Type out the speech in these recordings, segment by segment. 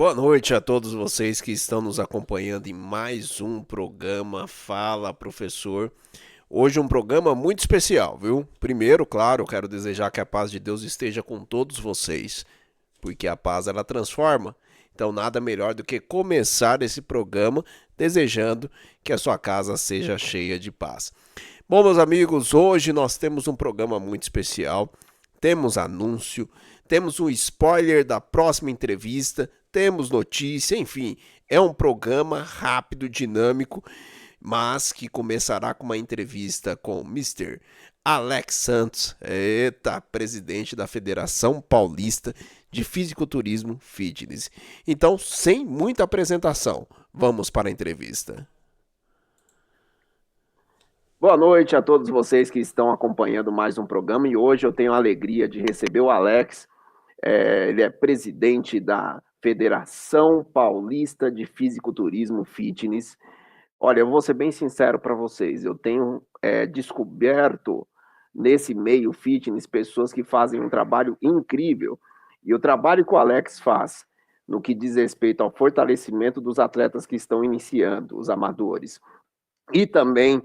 Boa noite a todos vocês que estão nos acompanhando em mais um programa Fala Professor. Hoje um programa muito especial, viu? Primeiro, claro, quero desejar que a paz de Deus esteja com todos vocês, porque a paz ela transforma. Então nada melhor do que começar esse programa desejando que a sua casa seja cheia de paz. Bom, meus amigos, hoje nós temos um programa muito especial. Temos anúncio, temos um spoiler da próxima entrevista, temos notícia, enfim, é um programa rápido, dinâmico, mas que começará com uma entrevista com o Mr. Alex Santos, presidente da Federação Paulista de Fisiculturismo Fitness. Então, sem muita apresentação, vamos para a entrevista. Boa noite a todos vocês que estão acompanhando mais um programa e hoje eu tenho a alegria de receber o Alex. Ele é presidente da Federação Paulista de Fisiculturismo Fitness. Olha, eu vou ser bem sincero para vocês, eu tenho descoberto nesse meio fitness pessoas que fazem um trabalho incrível e o trabalho que o Alex faz no que diz respeito ao fortalecimento dos atletas que estão iniciando, os amadores, e também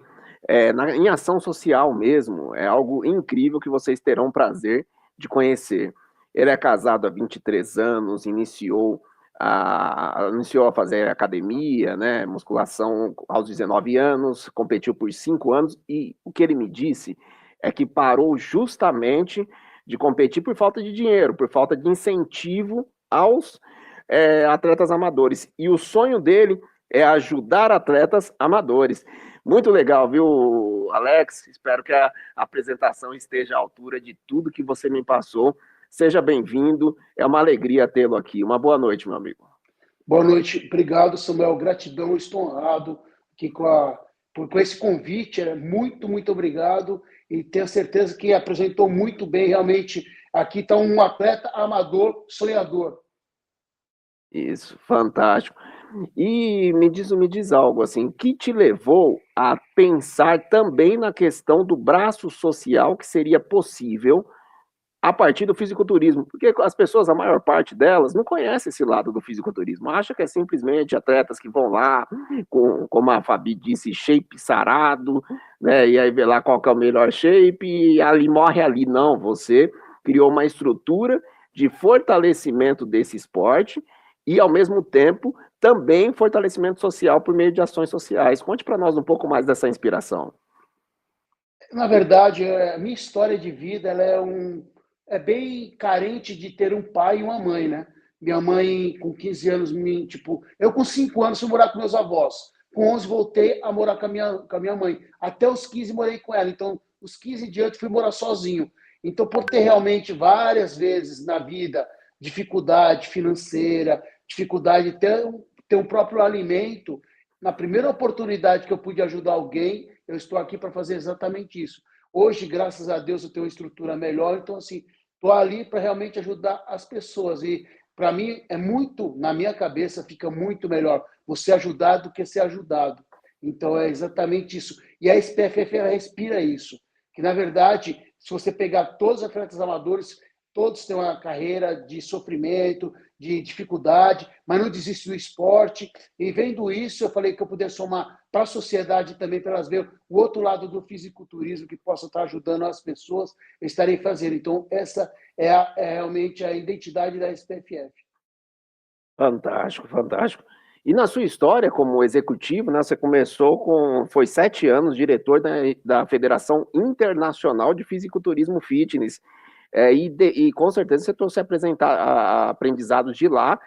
em ação social mesmo, é algo incrível que vocês terão prazer de conhecer. Ele é casado há 23 anos, iniciou a fazer academia, né, musculação aos 19 anos, competiu por 5 anos, e o que ele me disse é que parou justamente de competir por falta de dinheiro, por falta de incentivo aos atletas amadores. E o sonho dele é ajudar atletas amadores. Muito legal, viu, Alex? Espero que a apresentação esteja à altura de tudo que você me passou. Seja bem-vindo, é uma alegria tê-lo aqui. Uma boa noite, meu amigo. Boa noite, obrigado, Samuel. Gratidão, estou honrado aqui com esse convite. Muito obrigado. E tenho certeza que apresentou muito bem. Realmente, aqui está um atleta amador, sonhador. Isso, fantástico. E me diz algo assim, que te levou a pensar também na questão do braço social que seria possível a partir do fisiculturismo? Porque as pessoas, a maior parte delas, não conhece esse lado do fisiculturismo, acha que é simplesmente atletas que vão lá, como a Fabi disse, shape sarado, né, e aí vê lá qual que é o melhor shape, e ali morre ali. Não, você criou uma estrutura de fortalecimento desse esporte e, ao mesmo tempo, também fortalecimento social por meio de ações sociais. Conte para nós um pouco mais dessa inspiração. Na verdade, a minha história de vida é bem carente de ter um pai e uma mãe, né? Minha mãe, com 15 anos, eu com 5 anos fui morar com meus avós. Com 11 voltei a morar com a minha mãe. Até os 15 morei com ela. Então, os 15 diante fui morar sozinho. Então, por ter realmente várias vezes na vida dificuldade financeira, dificuldade de ter um próprio alimento, na primeira oportunidade que eu pude ajudar alguém, eu estou aqui para fazer exatamente isso. Hoje, graças a Deus, eu tenho uma estrutura melhor, então, assim, estou ali para realmente ajudar as pessoas. E, para mim, na minha cabeça, fica muito melhor você ajudar do que ser ajudado. Então, é exatamente isso. E a SPFF ela respira isso. Que, na verdade, se você pegar todos os atletas amadores, todos têm uma carreira de sofrimento, de dificuldade, mas não desiste do esporte. E vendo isso, eu falei que eu pudesse somar para a sociedade também, para elas verem o outro lado do fisiculturismo que possa estar ajudando as pessoas, eu estarei fazendo. Então, essa é realmente a identidade da SPFF. Fantástico, fantástico. E na sua história como executivo, né, você foi 7 anos diretor da Federação Internacional de Fisiculturismo Fitness, e com certeza você trouxe aprendizados de lá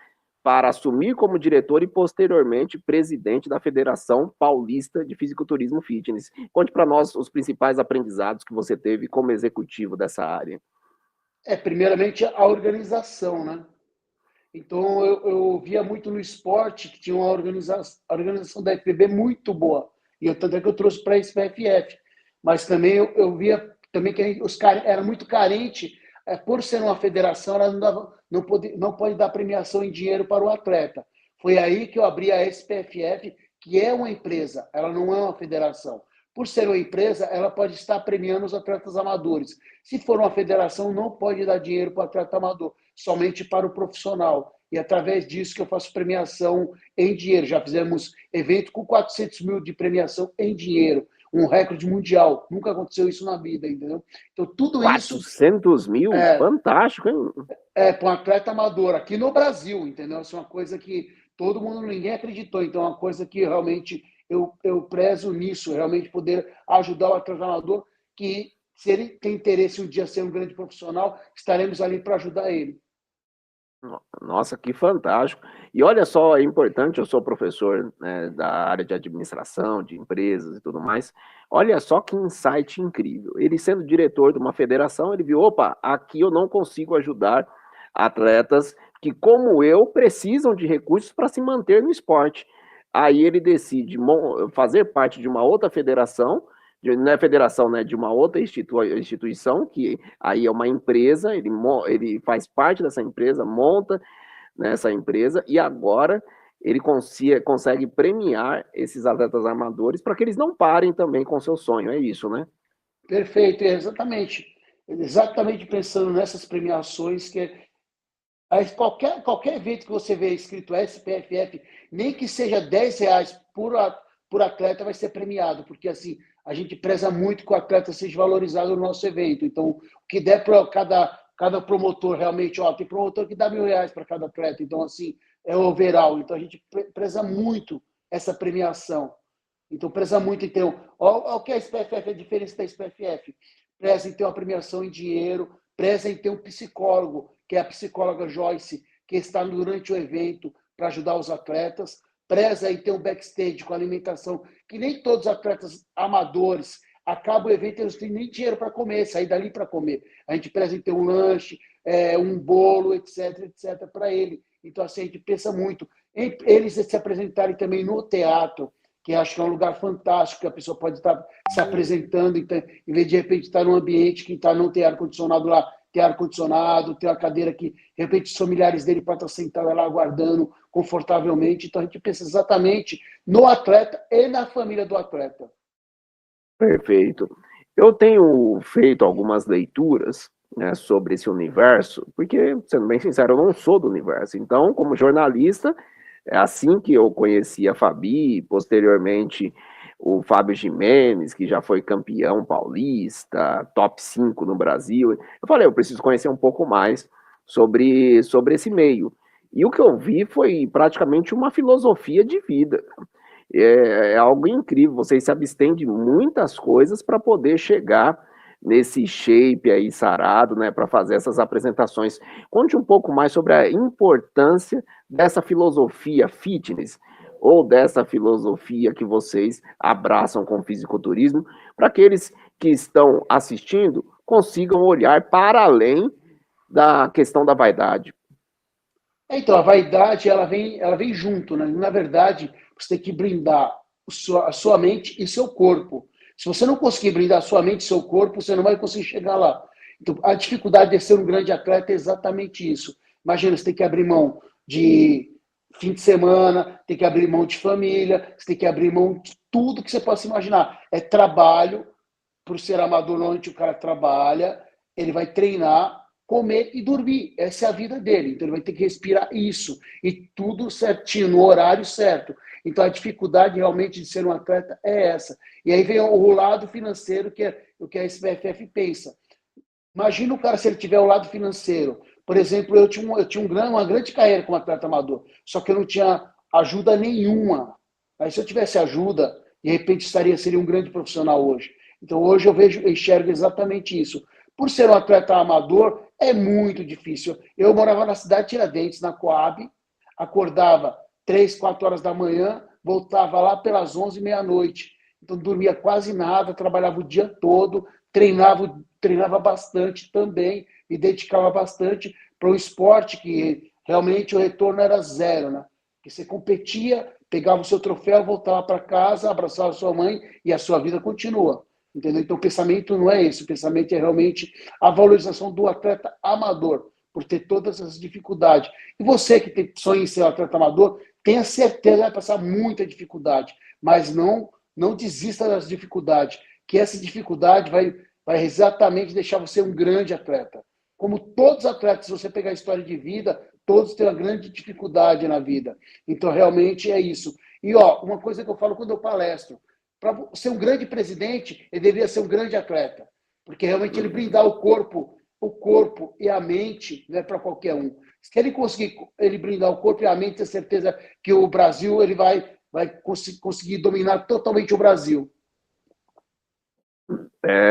para assumir como diretor e posteriormente presidente da Federação Paulista de Fisiculturismo Fitness. Conte para nós os principais aprendizados que você teve como executivo dessa área. Primeiramente, a organização, né? Então, eu via muito no esporte que tinha a organização da FPB muito boa. Tanto é que eu trouxe para a SPFF. Mas também eu via também que era muito carente, por ser uma federação, ela não pode dar premiação em dinheiro para o atleta. Foi aí que eu abri a SPFF, que é uma empresa, ela não é uma federação. Por ser uma empresa, ela pode estar premiando os atletas amadores. Se for uma federação, não pode dar dinheiro para o atleta amador, somente para o profissional. e através disso que eu faço premiação em dinheiro. Já fizemos evento com 400 mil de premiação em dinheiro, um recorde mundial. Nunca aconteceu isso na vida, entendeu? Então, tudo isso 400 mil? é, Fantástico, hein? para um atleta amador aqui no Brasil, entendeu? Isso é uma coisa que todo mundo, ninguém acreditou. Então, é uma coisa que realmente eu prezo nisso, realmente poder ajudar o atleta amador, que se ele tem interesse um dia ser um grande profissional, estaremos ali para ajudar ele. Nossa, que fantástico. E olha só, é importante, eu sou professor, né, da área de administração, de empresas e tudo mais. Olha só que insight incrível. Ele sendo diretor de uma federação, ele viu, opa, aqui eu não consigo ajudar atletas que, como eu, precisam de recursos para se manter no esporte. Aí ele decide fazer parte de uma outra federação, não é federação, né, de uma outra instituição, que aí é uma empresa, ele faz parte dessa empresa, monta nessa empresa, e agora ele consegue premiar esses atletas amadores para que eles não parem também com seu sonho, é isso, né? Perfeito, exatamente. Exatamente pensando nessas premiações que qualquer evento que você vê escrito SPFF, nem que seja R$ 10 por atleta, vai ser premiado, porque assim a gente preza muito que o atleta seja valorizado no nosso evento. Então, o que der para cada promotor realmente, tem promotor que dá R$ 1.000 para cada atleta. Então, assim, é o overall. Então, a gente preza muito essa premiação. Então, preza muito. Então, olha o que a SPFF, a diferença da SPFF. Preza em ter uma premiação em dinheiro, preza em ter um psicólogo, que é a psicóloga Joyce, que está durante o evento para ajudar os atletas. Preza em ter um backstage com alimentação, que nem todos os atletas amadores acabam o evento, eles não têm nem dinheiro para comer, sair dali para comer. A gente preza em ter um lanche, um bolo, etc, etc, para ele. Então, assim, a gente pensa muito em eles se apresentarem também no teatro, que acho que é um lugar fantástico, que a pessoa pode estar se apresentando, então, em vez de repente estar num ambiente que não tem ar-condicionado lá, tem ar-condicionado, tem uma cadeira que, de repente, os familiares dele podem estar sentados lá aguardando confortavelmente. Então, a gente pensa exatamente no atleta e na família do atleta. Perfeito. Eu tenho feito algumas leituras, né, sobre esse universo, porque, sendo bem sincero, eu não sou do universo. Então, como jornalista, é assim que eu conheci a Fabi, posteriormente o Fábio Jimenez, que já foi campeão paulista, top 5 no Brasil. Eu falei, eu preciso conhecer um pouco mais sobre esse meio. E o que eu vi foi praticamente uma filosofia de vida. É algo incrível, vocês se abstêm de muitas coisas para poder chegar nesse shape aí sarado, né, para fazer essas apresentações. Conte um pouco mais sobre a importância dessa filosofia fitness, ou dessa filosofia que vocês abraçam com o fisiculturismo, para aqueles que estão assistindo consigam olhar para além da questão da vaidade. Então, a vaidade, ela vem junto, né? Na verdade, você tem que blindar a sua mente e seu corpo. Se você não conseguir blindar a sua mente e seu corpo, você não vai conseguir chegar lá. Então, a dificuldade de ser um grande atleta é exatamente isso. Imagina, você tem que abrir mão de fim de semana, tem que abrir mão de família, você tem que abrir mão de tudo que você possa imaginar. É trabalho, por ser amador, normalmente o cara trabalha, ele vai treinar, comer e dormir. Essa é a vida dele. Então ele vai ter que respirar isso. E tudo certinho, no horário certo. Então a dificuldade realmente de ser um atleta é essa. E aí vem o lado financeiro, que é o que a SBFF pensa. Imagina o cara se ele tiver o lado financeiro. Por exemplo, eu tinha uma grande carreira como atleta amador, só que eu não tinha ajuda nenhuma. Aí se eu tivesse ajuda, de repente seria um grande profissional hoje. Então hoje eu enxergo exatamente isso. Por ser um atleta amador, é muito difícil. Eu morava na cidade de Tiradentes, na Coab, acordava 3, 4 horas da manhã, voltava lá pelas 11, meia-noite. Então dormia quase nada, trabalhava o dia todo, treinava bastante também, me dedicava bastante para o esporte, que realmente o retorno era zero, né? Que você competia, pegava o seu troféu, voltava para casa, abraçava a sua mãe e a sua vida continua. Entendeu? Então o pensamento não é esse, o pensamento é realmente a valorização do atleta amador, por ter todas essas dificuldades. E você que tem sonho em ser um atleta amador, tenha certeza que vai passar muita dificuldade, mas não desista das dificuldades, que essa dificuldade vai exatamente deixar você um grande atleta. Como todos os atletas, se você pegar a história de vida, todos têm uma grande dificuldade na vida. Então, realmente é isso. E, ó, uma coisa que eu falo quando eu palestro, para ser um grande presidente, ele deveria ser um grande atleta, porque realmente ele blindar o corpo e a mente não é para qualquer um. Se ele conseguir ele blindar o corpo e a mente, ter certeza que o Brasil ele vai conseguir dominar totalmente o Brasil.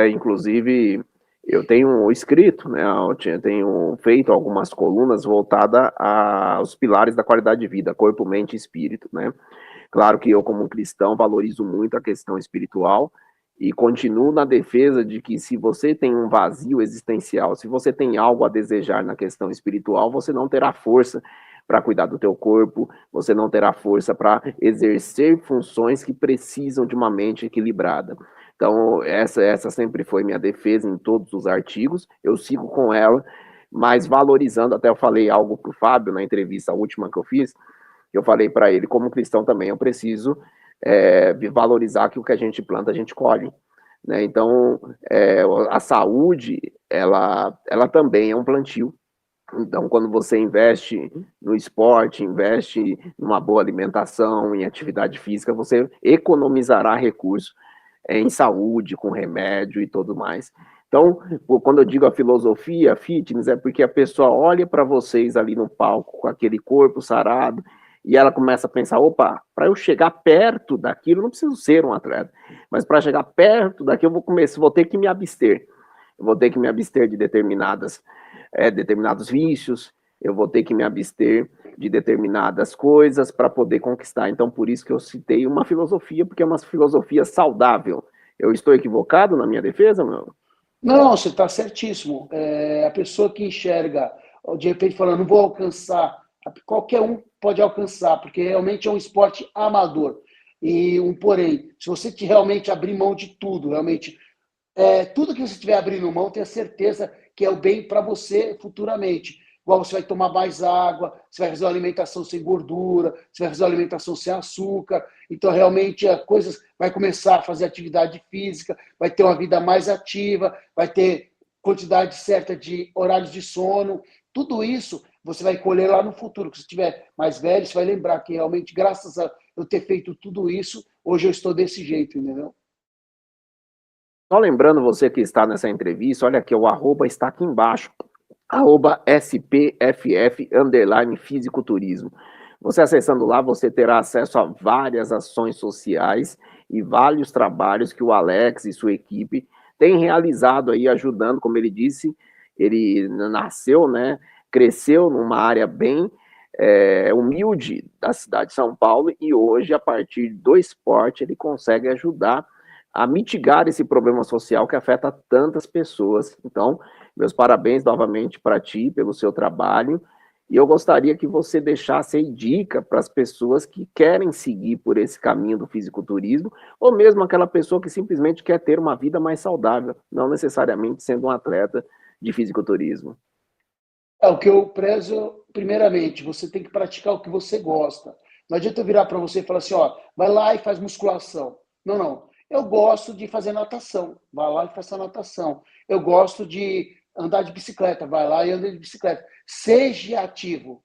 Inclusive, eu tenho escrito, né? Eu tenho feito algumas colunas voltadas aos pilares da qualidade de vida, corpo, mente e espírito, né? Claro que eu, como cristão, valorizo muito a questão espiritual e continuo na defesa de que se você tem um vazio existencial, se você tem algo a desejar na questão espiritual, você não terá força para cuidar do teu corpo, você não terá força para exercer funções que precisam de uma mente equilibrada. Então, essa sempre foi minha defesa em todos os artigos, eu sigo com ela, mas valorizando, até eu falei algo para o Fábio na entrevista última que eu fiz, eu falei para ele, como cristão também, eu preciso valorizar que o que a gente planta, a gente colhe. Né? Então, a saúde, ela também é um plantio. Então, quando você investe no esporte, investe numa boa alimentação, em atividade física, você economizará recursos em saúde, com remédio e tudo mais. Então, quando eu digo a filosofia fitness, é porque a pessoa olha para vocês ali no palco com aquele corpo sarado e ela começa a pensar, opa, para eu chegar perto daquilo, não preciso ser um atleta, mas para chegar perto daquilo, vou ter que me abster. Eu vou ter que me abster de determinados vícios, eu vou ter que me abster de determinadas coisas para poder conquistar. Então, por isso que eu citei uma filosofia, porque é uma filosofia saudável. Eu estou equivocado na minha defesa, meu? Não, você está certíssimo. A pessoa que enxerga, de repente, falando, não vou alcançar, qualquer um pode alcançar, porque realmente é um esporte amador. E um porém, se você realmente abrir mão de tudo, realmente, tudo que você estiver abrindo mão, tenha certeza que é o bem para você futuramente. Igual você vai tomar mais água, você vai fazer uma alimentação sem gordura, você vai fazer uma alimentação sem açúcar. Então, realmente, as coisas vai começar a fazer atividade física, vai ter uma vida mais ativa, vai ter quantidade certa de horários de sono. Tudo isso você vai colher lá no futuro. Quando você estiver mais velho, você vai lembrar que realmente, graças a eu ter feito tudo isso, hoje eu estou desse jeito, entendeu? Só lembrando você que está nessa entrevista, olha aqui, o arroba está aqui embaixo, @SPFF_fisiculturismo. Você acessando lá, você terá acesso a várias ações sociais e vários trabalhos que o Alex e sua equipe têm realizado aí, ajudando, como ele disse, ele nasceu, né, cresceu numa área bem humilde da cidade de São Paulo e hoje, a partir do esporte, ele consegue ajudar a mitigar esse problema social que afeta tantas pessoas. Então, meus parabéns novamente para ti pelo seu trabalho. E eu gostaria que você deixasse aí dica para as pessoas que querem seguir por esse caminho do fisiculturismo, ou mesmo aquela pessoa que simplesmente quer ter uma vida mais saudável, não necessariamente sendo um atleta de fisiculturismo. O que eu prezo, primeiramente, você tem que praticar o que você gosta. Não adianta eu virar para você e falar assim, ó, vai lá e faz musculação. Não, não. Eu gosto de fazer natação. Vai lá e faça natação. Eu gosto de andar de bicicleta. Vai lá e anda de bicicleta. Seja ativo.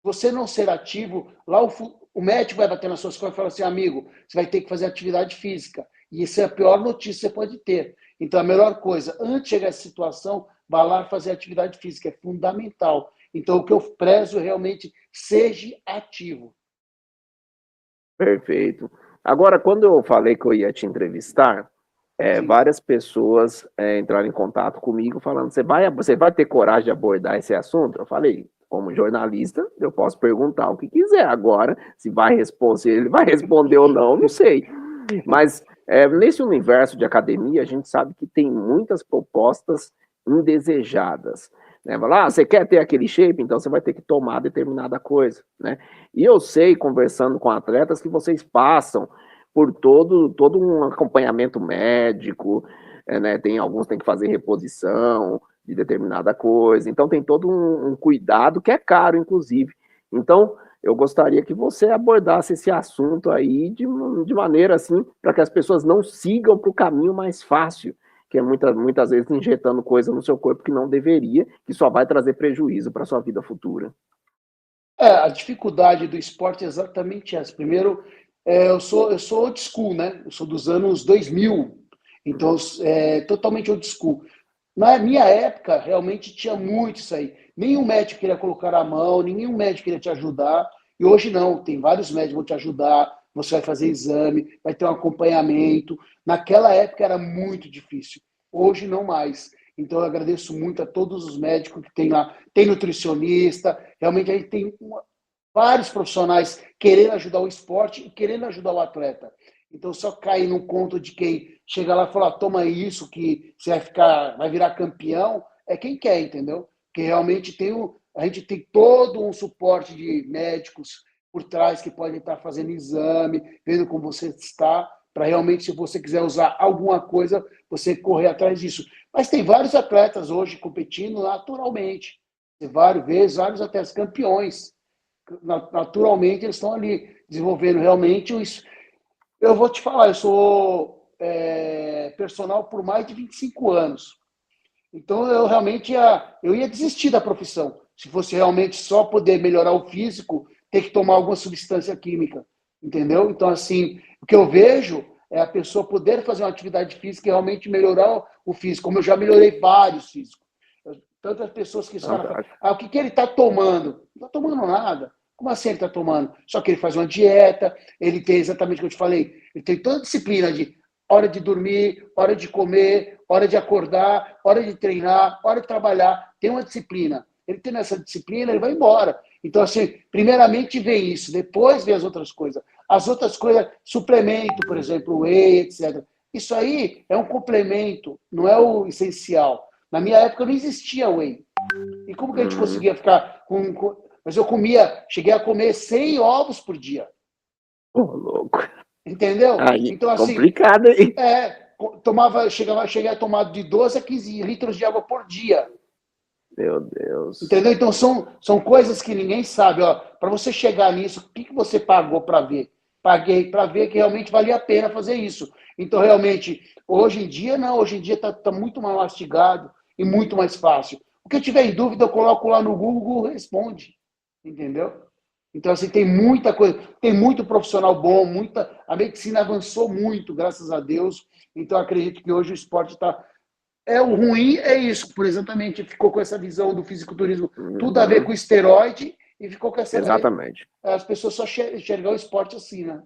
Você não ser ativo, lá o médico vai bater na sua costas e falar assim, amigo, você vai ter que fazer atividade física. E isso é a pior notícia que você pode ter. Então, a melhor coisa, antes de chegar a essa situação, vá lá fazer atividade física. É fundamental. Então, o que eu prezo realmente, seja ativo. Perfeito. Agora, quando eu falei que eu ia te entrevistar, várias pessoas entraram em contato comigo falando, você vai ter coragem de abordar esse assunto? Eu falei, como jornalista, eu posso perguntar o que quiser. Agora, se ele vai responder ou não, não sei. Mas nesse universo de academia, a gente sabe que tem muitas propostas indesejadas. Né? Você quer ter aquele shape? Então você vai ter que tomar determinada coisa. Né? E eu sei, conversando com atletas, que vocês passam por todo um acompanhamento médico, né? Tem alguns que têm que fazer reposição de determinada coisa, então tem todo um cuidado que é caro, inclusive. Então, eu gostaria que você abordasse esse assunto aí de maneira assim, para que as pessoas não sigam para o caminho mais fácil, que é muitas vezes injetando coisa no seu corpo que não deveria, que só vai trazer prejuízo para a sua vida futura. A dificuldade do esporte é exatamente essa. Primeiro, eu sou old school, né? Eu sou dos anos 2000, então totalmente old school. Na minha época, realmente tinha muito isso aí. Nenhum médico queria colocar a mão, nenhum médico queria te ajudar. E hoje não, tem vários médicos que vão te ajudar, você vai fazer exame, vai ter um acompanhamento. Naquela época era muito difícil, hoje não mais. Então eu agradeço muito a todos os médicos que tem lá. Tem nutricionista, realmente a gente tem vários profissionais querendo ajudar o esporte e querendo ajudar o atleta. Então só cai no conto de quem chega lá e fala, toma isso que você vai virar campeão, é quem quer, entendeu? Porque realmente a gente tem todo um suporte de médicos por trás que podem estar fazendo exame, vendo como você está, para realmente, se você quiser usar alguma coisa, você correr atrás disso. Mas tem vários atletas hoje competindo naturalmente. Tem vários atletas campeões. Naturalmente, eles estão ali desenvolvendo realmente isso. Eu vou te falar, eu sou personal por mais de 25 anos. Então, eu ia desistir da profissão. Se fosse realmente só poder melhorar o físico, ter que tomar alguma substância química. Entendeu? Então, assim, o que eu vejo é a pessoa poder fazer uma atividade física e realmente melhorar o físico, como eu já melhorei vários físicos. Tantas pessoas que falam, Fantástico. o que ele está tomando? Não está tomando nada. Como assim ele está tomando? Só que ele faz uma dieta, ele tem exatamente o que eu te falei, ele tem toda a disciplina de hora de dormir, hora de comer, hora de acordar, hora de treinar, hora de trabalhar. Tem uma disciplina. Ele tendo essa disciplina, ele vai embora. Então, assim, primeiramente vem isso, depois vem as outras coisas. As outras coisas, suplemento, por exemplo, whey, etc. Isso aí é um complemento, não é o essencial. Na minha época não existia whey. E como que a gente Hum, conseguia ficar com. Mas eu cheguei a comer 100 ovos por dia. Ô, louco. Entendeu? Aí, Então, assim, complicado, hein? cheguei a tomar de 12 a 15 litros de água por dia. Meu Deus. Entendeu? Então, são coisas que ninguém sabe. Para você chegar nisso, o que você pagou para ver? Paguei para ver que realmente valia a pena fazer isso. Então, realmente, hoje em dia, não. Hoje em dia está muito mais mastigado e muito mais fácil. O que eu tiver em dúvida, eu coloco lá no Google, responde. Entendeu? Então, assim, tem muita coisa, tem muito profissional bom, a medicina avançou muito, graças a Deus. Então, acredito que hoje o esporte está. O ruim é isso, por exatamente, ficou com essa visão do fisiculturismo, tudo a ver com Uhum, esteroide, e ficou com essa. exatamente. As pessoas só enxergar o esporte assim, né?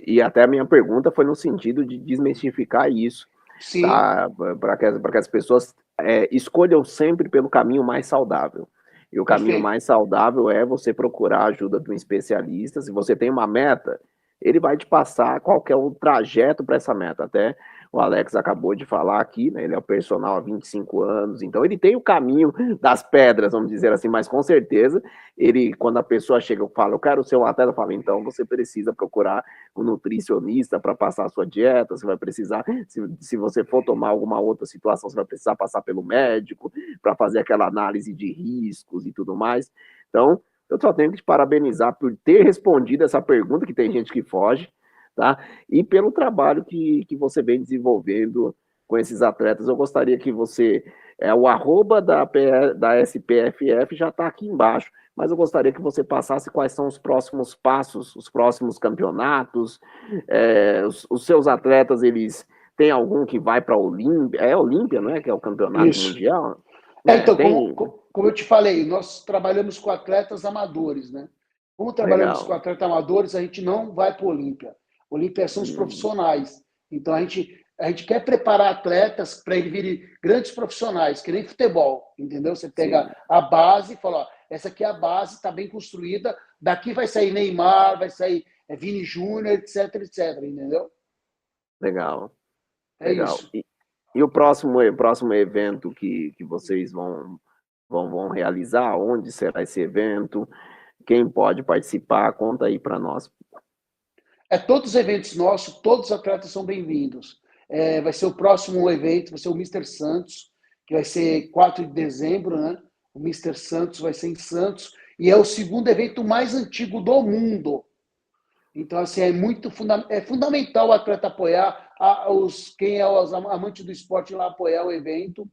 E até a minha pergunta foi no sentido de desmistificar isso, Sim, tá? Para que as pessoas escolham sempre pelo caminho mais saudável. E o caminho perfeito. mais saudável é você procurar a ajuda de um especialista. Se você tem uma meta, ele vai te passar qual que é o trajeto para essa meta. Até o Alex acabou de falar aqui, né? Ele é o personal há 25 anos, então ele tem o caminho das pedras, vamos dizer assim, mas com certeza quando a pessoa chega e fala, eu quero ser um atleta, fala, então você precisa procurar um nutricionista para passar a sua dieta, você vai precisar, se você for tomar alguma outra situação, você vai precisar passar pelo médico para fazer aquela análise de riscos e tudo mais. Então, eu só tenho que te parabenizar por ter respondido essa pergunta, que tem gente que foge, tá? E pelo trabalho que você vem desenvolvendo com esses atletas. Eu gostaria que você. O arroba da SPFF já está aqui embaixo, mas eu gostaria que você passasse quais são os próximos passos, os próximos campeonatos. Os seus atletas, eles têm algum que vai para a Olímpia? É Olímpia, não é? Que é o campeonato Isso. mundial? Então, como, Tem. como eu te falei, nós trabalhamos com atletas amadores, né? Como trabalhamos com Legal. atletas amadores, a gente não vai para o Olímpia. Olímpia são os Hum, profissionais. Então, a gente quer preparar atletas para eles virem grandes profissionais, que nem futebol, entendeu? Você pega sim, a base e fala, ó, essa aqui é a base, está bem construída, daqui vai sair Neymar, vai sair Vini Júnior, etc, etc, entendeu? legal. É Legal. isso. E o próximo evento que vocês vão realizar? Onde será esse evento? Quem pode participar? Conta aí para nós. Todos os eventos nossos, todos os atletas são bem-vindos. Vai ser o próximo evento, vai ser o Mister Santos, que vai ser 4 de dezembro, né? O Mister Santos vai ser em Santos, e é o segundo evento mais antigo do mundo. Então, assim, é fundamental o atleta apoiar, quem é os amantes do esporte lá apoiar o evento.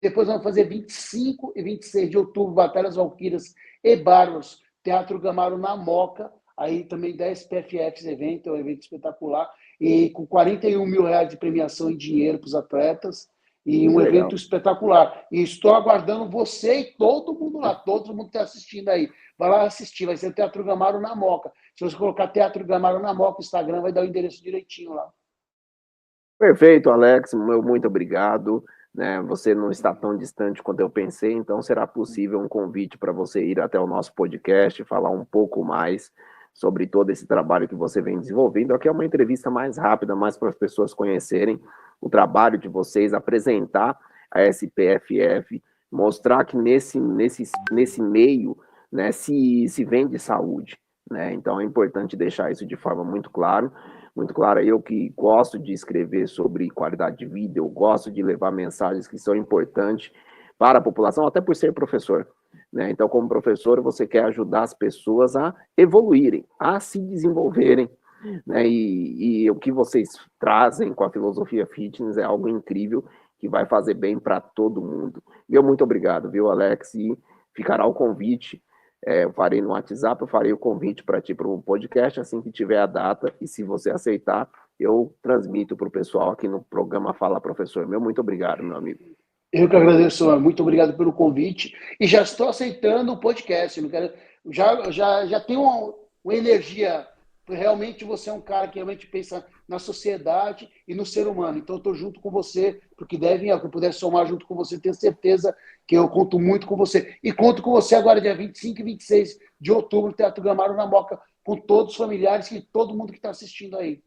Depois vamos fazer 25 e 26 de outubro, Batalhas Valquírias e Bárbaros, Teatro Gamaro na Moca, aí também 10 PFFs evento, é um evento espetacular, e com 41 mil reais de premiação em dinheiro para os atletas, e um Legal. evento espetacular. E estou aguardando você e todo mundo lá, todo mundo que está assistindo aí. Vai lá assistir, vai ser o Teatro Gamaro na Moca. Se você colocar Teatro Gamaro na Moca, o Instagram vai dar o endereço direitinho lá. Perfeito, Alex, meu muito obrigado. Né? Você não está tão distante quanto eu pensei, então será possível um convite para você ir até o nosso podcast, falar um pouco mais sobre todo esse trabalho que você vem desenvolvendo. Aqui é uma entrevista mais rápida, mais para as pessoas conhecerem o trabalho de vocês, apresentar a SPFF, mostrar que nesse meio, né, se vende saúde. Né? Então é importante deixar isso de forma muito clara. Muito clara. Eu que gosto de escrever sobre qualidade de vida, eu gosto de levar mensagens que são importantes para a população, até por ser professor. Né? Então, como professor, você quer ajudar as pessoas a evoluírem, a se desenvolverem. Né? E o que vocês trazem com a filosofia fitness é algo incrível que vai fazer bem para todo mundo. Meu muito obrigado, viu, Alex? E ficará o convite. Eu farei no WhatsApp, eu farei o convite para ti para o podcast assim que tiver a data, e se você aceitar, eu transmito para o pessoal aqui no programa Fala Professor. Meu muito obrigado, meu amigo. Eu que agradeço, muito obrigado pelo convite. E já estou aceitando o podcast. Não quero, já tenho uma energia. Realmente você é um cara que realmente pensa na sociedade e no ser humano. Então, eu estou junto com você, porque deve, se eu puder somar junto com você, tenho certeza que eu conto muito com você. E conto com você agora, dia 25 e 26 de outubro, no Teatro Gamaro na Moca, com todos os familiares e todo mundo que está assistindo aí.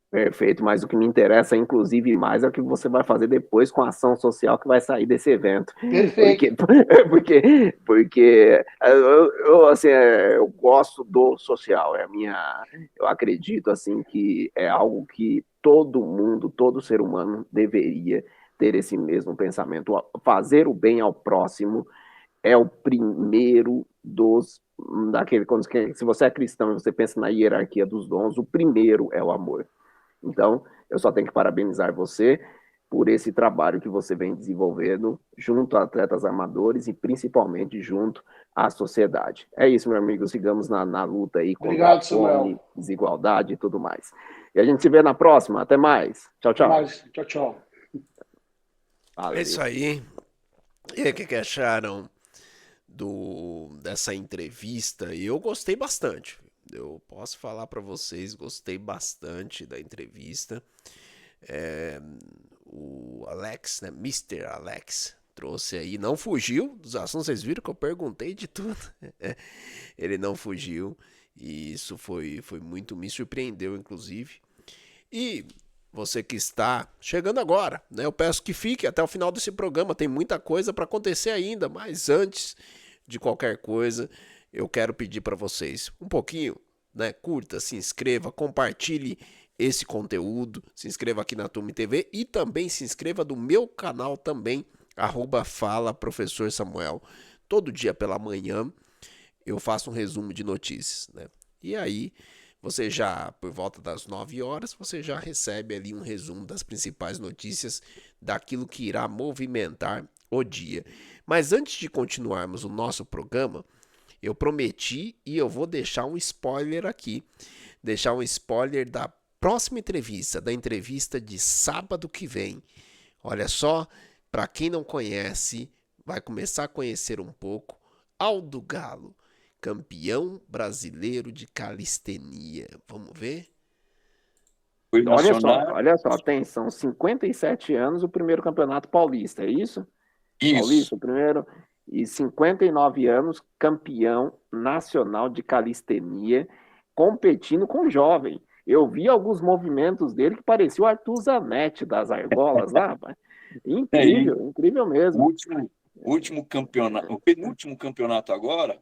Perfeito, mas o que me interessa, inclusive, mais é o que você vai fazer depois com a ação social que vai sair desse evento. Perfeito. Porque assim, eu gosto do social, eu acredito assim que é algo que todo mundo, todo ser humano deveria ter esse mesmo pensamento. Fazer o bem ao próximo é o primeiro se você é cristão e você pensa na hierarquia dos dons, o primeiro é o amor. Então, eu só tenho que parabenizar você por esse trabalho que você vem desenvolvendo junto a atletas amadores e principalmente junto à sociedade. É isso, meu amigo, sigamos na luta aí contra a fome, desigualdade e tudo mais. E a gente se vê na próxima. Até mais. Tchau, tchau. Até mais. Tchau, tchau. Valeu. É isso aí. E aí, o que acharam dessa entrevista? Eu gostei bastante. Eu posso falar para vocês, gostei bastante da entrevista. O Alex, né, Mr. Alex, trouxe aí, não fugiu dos assuntos, vocês viram que eu perguntei de tudo. Ele não fugiu, e isso foi muito, me surpreendeu, inclusive. E você que está chegando agora, né, eu peço que fique até o final desse programa, tem muita coisa para acontecer ainda, mas antes de qualquer coisa, eu quero pedir para vocês um pouquinho, né? Curta, se inscreva, compartilhe esse conteúdo, se inscreva aqui na Tume TV e também se inscreva no meu canal também, @Fala Professor Samuel. Todo dia pela manhã eu faço um resumo de notícias, né? E aí, você já, por volta das 9 horas, você já recebe ali um resumo das principais notícias daquilo que irá movimentar o dia. Mas antes de continuarmos o nosso programa, eu prometi e eu vou deixar um spoiler aqui. Deixar um spoiler da próxima entrevista, da entrevista de sábado que vem. Olha só, para quem não conhece, vai começar a conhecer um pouco Aldo Galo, campeão brasileiro de calistenia. Vamos ver? Olha só, atenção, 57 anos o primeiro campeonato paulista, é isso? Isso. Paulista, o primeiro, e 59 anos, campeão nacional de calistenia, competindo com jovem. Eu vi alguns movimentos dele que parecia o Arthur Zanetti das argolas lá, rapaz. Incrível, incrível mesmo. O penúltimo campeonato agora,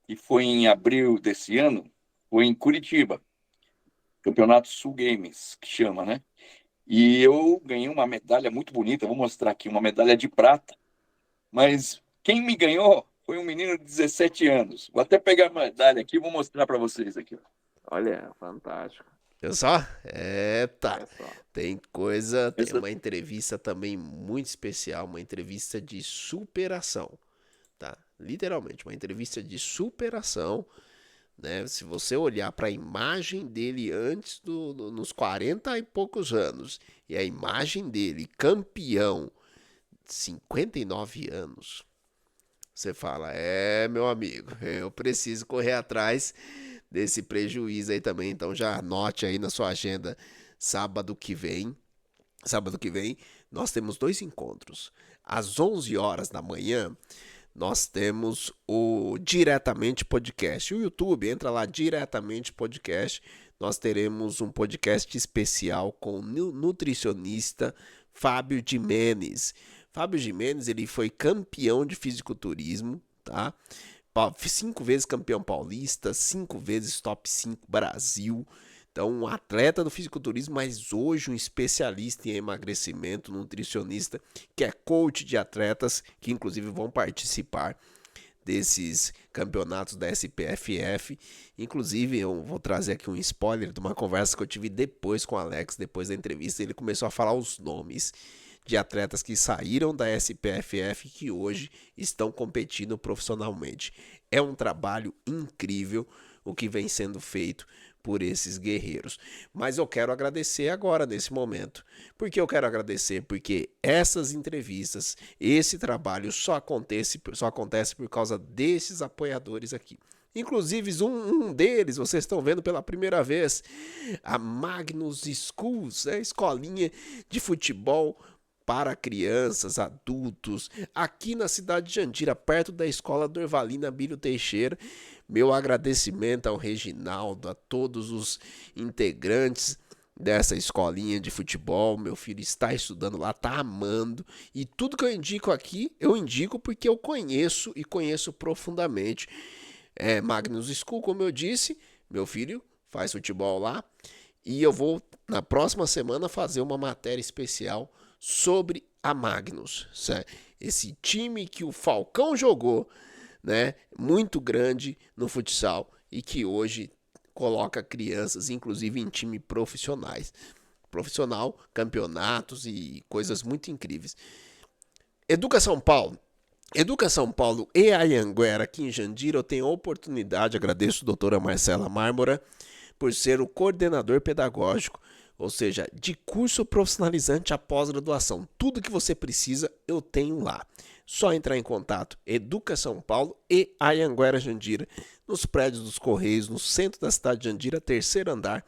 que foi em abril desse ano, foi em Curitiba. Campeonato Sul Games, que chama, né? E eu ganhei uma medalha muito bonita, vou mostrar aqui, uma medalha de prata. Mas quem me ganhou foi um menino de 17 anos. Vou até pegar a medalha aqui e vou mostrar para vocês aqui. Olha, fantástico. Eu só? Tá. Olha só. Tem Essa- uma entrevista também muito especial, uma entrevista de superação, tá? Literalmente, uma entrevista de superação, né? Se você olhar para a imagem dele antes nos 40 e poucos anos e a imagem dele campeão, 59 anos, você fala, meu amigo, eu preciso correr atrás desse prejuízo aí também. Então já anote aí na sua agenda sábado que vem. Sábado que vem nós temos dois encontros. Às 11 horas da manhã nós temos o Diretamente Podcast. O YouTube, entra lá, Diretamente Podcast. Nós teremos um podcast especial com o nutricionista Fábio Jimenez. Fábio Jimenez, ele foi campeão de fisiculturismo, tá? 5 vezes campeão paulista, 5 vezes top 5 Brasil. Então, um atleta do fisiculturismo, mas hoje um especialista em emagrecimento, nutricionista, que é coach de atletas, que inclusive vão participar desses campeonatos da SPFF. Inclusive, eu vou trazer aqui um spoiler de uma conversa que eu tive depois com o Alex, depois da entrevista. Ele começou a falar os nomes de atletas que saíram da SPFF e que hoje estão competindo profissionalmente. É um trabalho incrível o que vem sendo feito por esses guerreiros. Mas eu quero agradecer agora, nesse momento. Por que eu quero agradecer? Porque essas entrevistas, esse trabalho só acontece por causa desses apoiadores aqui. Inclusive, um deles, vocês estão vendo pela primeira vez, a Magnus Schools, escolinha de futebol para crianças, adultos, aqui na cidade de Jandira, perto da escola Dorvalina Bílio Teixeira. Meu agradecimento ao Reginaldo, a todos os integrantes dessa escolinha de futebol. Meu filho está estudando lá, está amando. E tudo que eu indico aqui, eu indico porque eu conheço e conheço profundamente. Magnus School, como eu disse, meu filho faz futebol lá. E eu vou, na próxima semana, fazer uma matéria especial sobre a Magnus, certo? Esse time que o Falcão jogou, né, muito grande no futsal e que hoje coloca crianças, inclusive em time profissional, campeonatos e coisas muito incríveis. Educa São Paulo. Educa São Paulo e a Anhanguera aqui em Jandira, eu tenho a oportunidade, agradeço a doutora Marcela Mármora por ser o coordenador pedagógico, ou seja, de curso profissionalizante após graduação. Tudo que você precisa, eu tenho lá. Só entrar em contato. Educa São Paulo e Anhanguera Jandira, nos prédios dos Correios, no centro da cidade de Jandira, terceiro andar,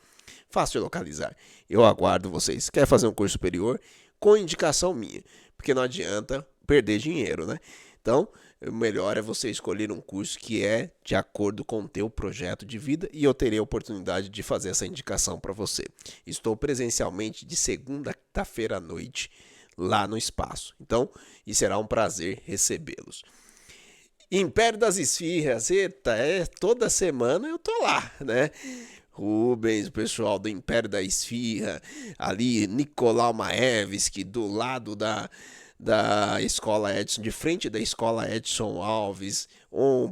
fácil de localizar. Eu aguardo vocês. Quer fazer um curso superior? Com indicação minha, porque não adianta perder dinheiro, né? Então, o melhor é você escolher um curso que é de acordo com o teu projeto de vida e eu terei a oportunidade de fazer essa indicação para você. Estou presencialmente de segunda-feira à noite lá no espaço. Então, e será um prazer recebê-los. Império das Esfirras, eita, toda semana eu tô lá, né? Rubens, o pessoal do Império da Esfirra, ali Nicolau Maevski, do lado da escola Edson, de frente da escola Edson Alves,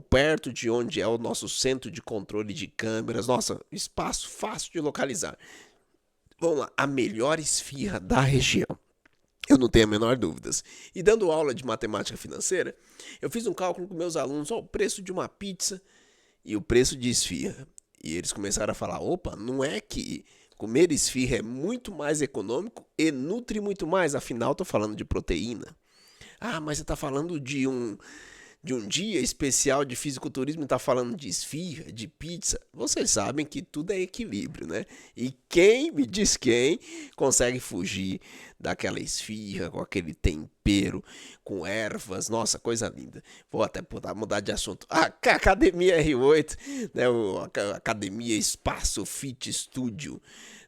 perto de onde é o nosso centro de controle de câmeras. Nossa, espaço fácil de localizar. Vamos lá, a melhor esfirra da região. Eu não tenho a menor dúvidas. E dando aula de matemática financeira, eu fiz um cálculo com meus alunos, o preço de uma pizza e o preço de esfirra. E eles começaram a falar, opa, não é que comer esfirra é muito mais econômico e nutre muito mais, afinal estou falando de proteína. Ah, mas você está falando de um dia especial de fisiculturismo e está falando de esfirra, de pizza. Vocês sabem que tudo é equilíbrio, né? E me diz quem, consegue fugir daquela esfirra com aquele tempero, com ervas, nossa, coisa linda. Vou até mudar de assunto. A Academia R8, né? A Academia Espaço Fit Studio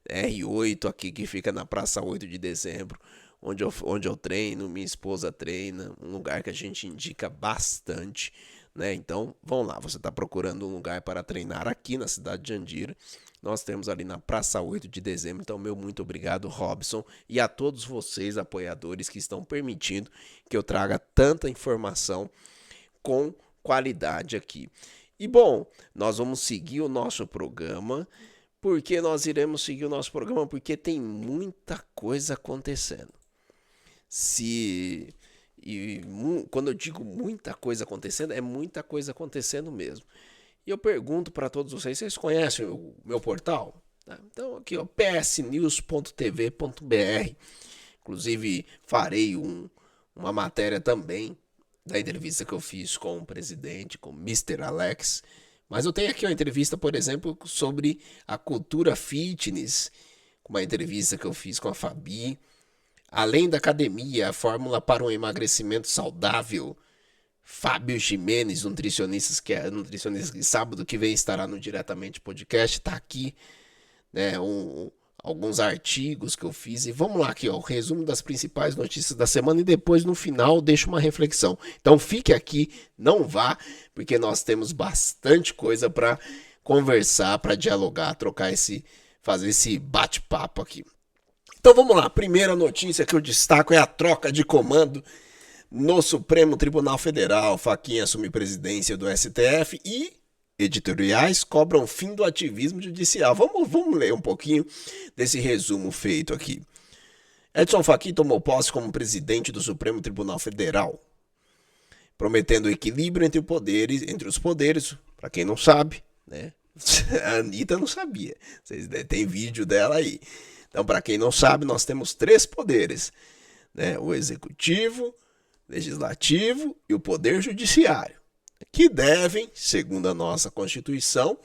R8 aqui que fica na Praça 8 de Dezembro. Onde eu treino, minha esposa treina, um lugar que a gente indica bastante, né? Então, vão lá, você está procurando um lugar para treinar aqui na cidade de Jandira. Nós temos ali na Praça 8 de Dezembro, então meu muito obrigado, Robson, e a todos vocês, apoiadores, que estão permitindo que eu traga tanta informação com qualidade aqui. E bom, nós vamos seguir o nosso programa, Por que nós iremos seguir o nosso programa? Porque tem muita coisa acontecendo. Quando eu digo muita coisa acontecendo, é muita coisa acontecendo mesmo. E eu pergunto para todos vocês conhecem o meu portal? Então aqui, ó, psnews.tv.br. Inclusive farei uma matéria também da entrevista que eu fiz com o presidente, com o Mr. Alex. Mas eu tenho aqui uma entrevista, por exemplo, sobre a cultura fitness, uma entrevista que eu fiz com a Fabi. Além da academia, a fórmula para um emagrecimento saudável. Fábio Jimenez, nutricionista que sábado que vem estará no Diretamente Podcast, está aqui, né, alguns artigos que eu fiz. E vamos lá aqui, ó, o resumo das principais notícias da semana e depois no final deixo uma reflexão. Então fique aqui, não vá, porque nós temos bastante coisa para conversar, para dialogar, fazer esse bate-papo aqui. Então vamos lá, a primeira notícia que eu destaco é a troca de comando no Supremo Tribunal Federal. Fachin assume presidência do STF e editoriais cobram fim do ativismo judicial. Vamos ler um pouquinho desse resumo feito aqui. Edson Fachin tomou posse como presidente do Supremo Tribunal Federal, prometendo equilíbrio entre os poderes. Para quem não sabe, né? A Anitta não sabia. Tem vídeo dela aí. Então, para quem não sabe, nós temos 3 poderes, né? O executivo, legislativo e o poder judiciário, que devem, segundo a nossa Constituição,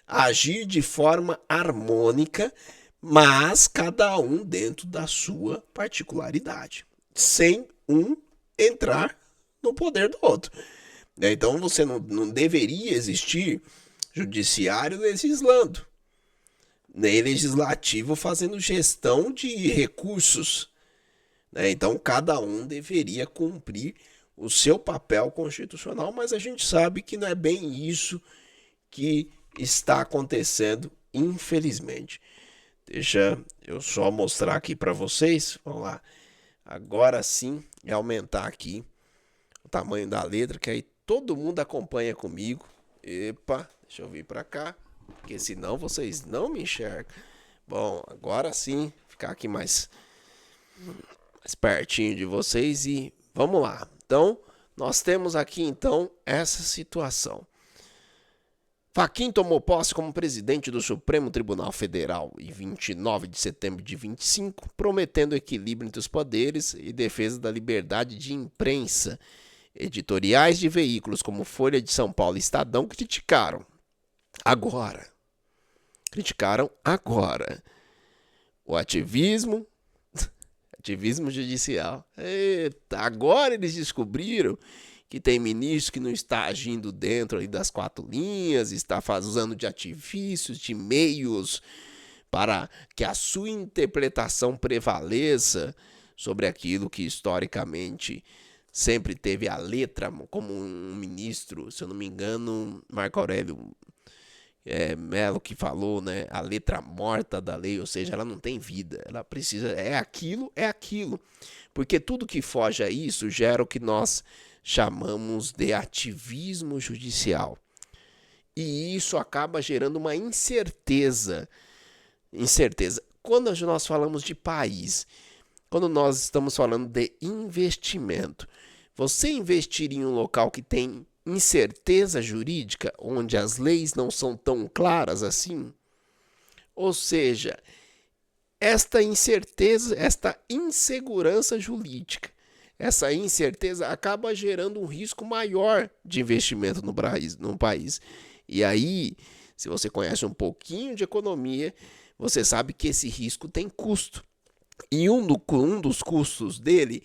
agir de forma harmônica, mas cada um dentro da sua particularidade, sem um entrar no poder do outro. Então você não deveria existir judiciário legislando, nem legislativo fazendo gestão de recursos. Então cada um deveria cumprir o seu papel constitucional, mas a gente sabe que não é bem isso que está acontecendo, infelizmente. Deixa eu só mostrar aqui para vocês. Vamos lá. Agora sim é aumentar aqui o tamanho da letra, que aí todo mundo acompanha comigo. Epa, deixa eu vir para cá, porque senão vocês não me enxergam. Bom, agora sim, ficar aqui mais pertinho de vocês e vamos lá. Então, nós temos aqui então essa situação. Fachin tomou posse como presidente do Supremo Tribunal Federal em 29 de setembro de 25, prometendo equilíbrio entre os poderes e defesa da liberdade de imprensa. Editoriais de veículos como Folha de São Paulo e Estadão criticaram agora o ativismo judicial. Eita, agora eles descobriram que tem ministro que não está agindo dentro ali das 4 linhas, está usando de artifícios, de meios para que a sua interpretação prevaleça sobre aquilo que historicamente sempre teve a letra, como um ministro, se eu não me engano, Marco Aurélio Melo que falou, né, a letra morta da lei, ou seja, ela não tem vida, ela precisa, é aquilo, porque tudo que foge a isso gera o que nós chamamos de ativismo judicial, e isso acaba gerando uma incerteza, quando nós falamos de país, quando nós estamos falando de investimento, você investir em um local que tem incerteza jurídica, onde as leis não são tão claras assim, ou seja, esta incerteza, esta insegurança jurídica, essa incerteza acaba gerando um risco maior de investimento no país. E aí, se você conhece um pouquinho de economia, você sabe que esse risco tem custo. E um dos custos dele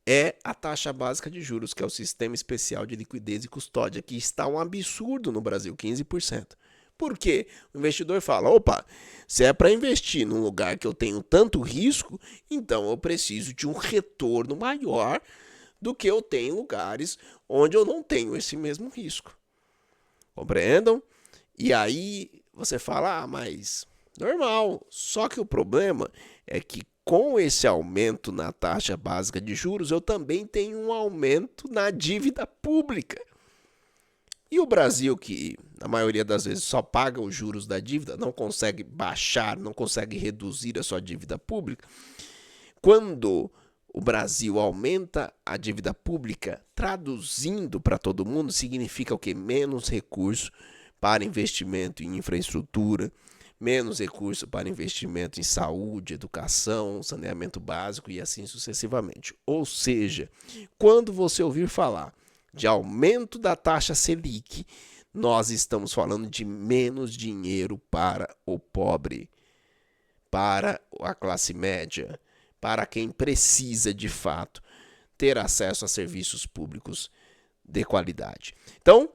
é a taxa básica de juros, que é o Sistema Especial de Liquidez e Custódia, que está um absurdo no Brasil, 15%. Por quê? O investidor fala, opa, se é para investir num lugar que eu tenho tanto risco, então eu preciso de um retorno maior do que eu tenho em lugares onde eu não tenho esse mesmo risco. Compreendam? E aí você fala, mas normal. Só que o problema é que com esse aumento na taxa básica de juros, eu também tenho um aumento na dívida pública. E o Brasil, que na maioria das vezes só paga os juros da dívida, não consegue baixar, não consegue reduzir a sua dívida pública, quando o Brasil aumenta a dívida pública, traduzindo para todo mundo, significa o quê? Menos recurso para investimento em infraestrutura, menos recurso para investimento em saúde, educação, saneamento básico e assim sucessivamente. Ou seja, quando você ouvir falar de aumento da taxa Selic, nós estamos falando de menos dinheiro para o pobre, para a classe média, para quem precisa de fato ter acesso a serviços públicos de qualidade. Então,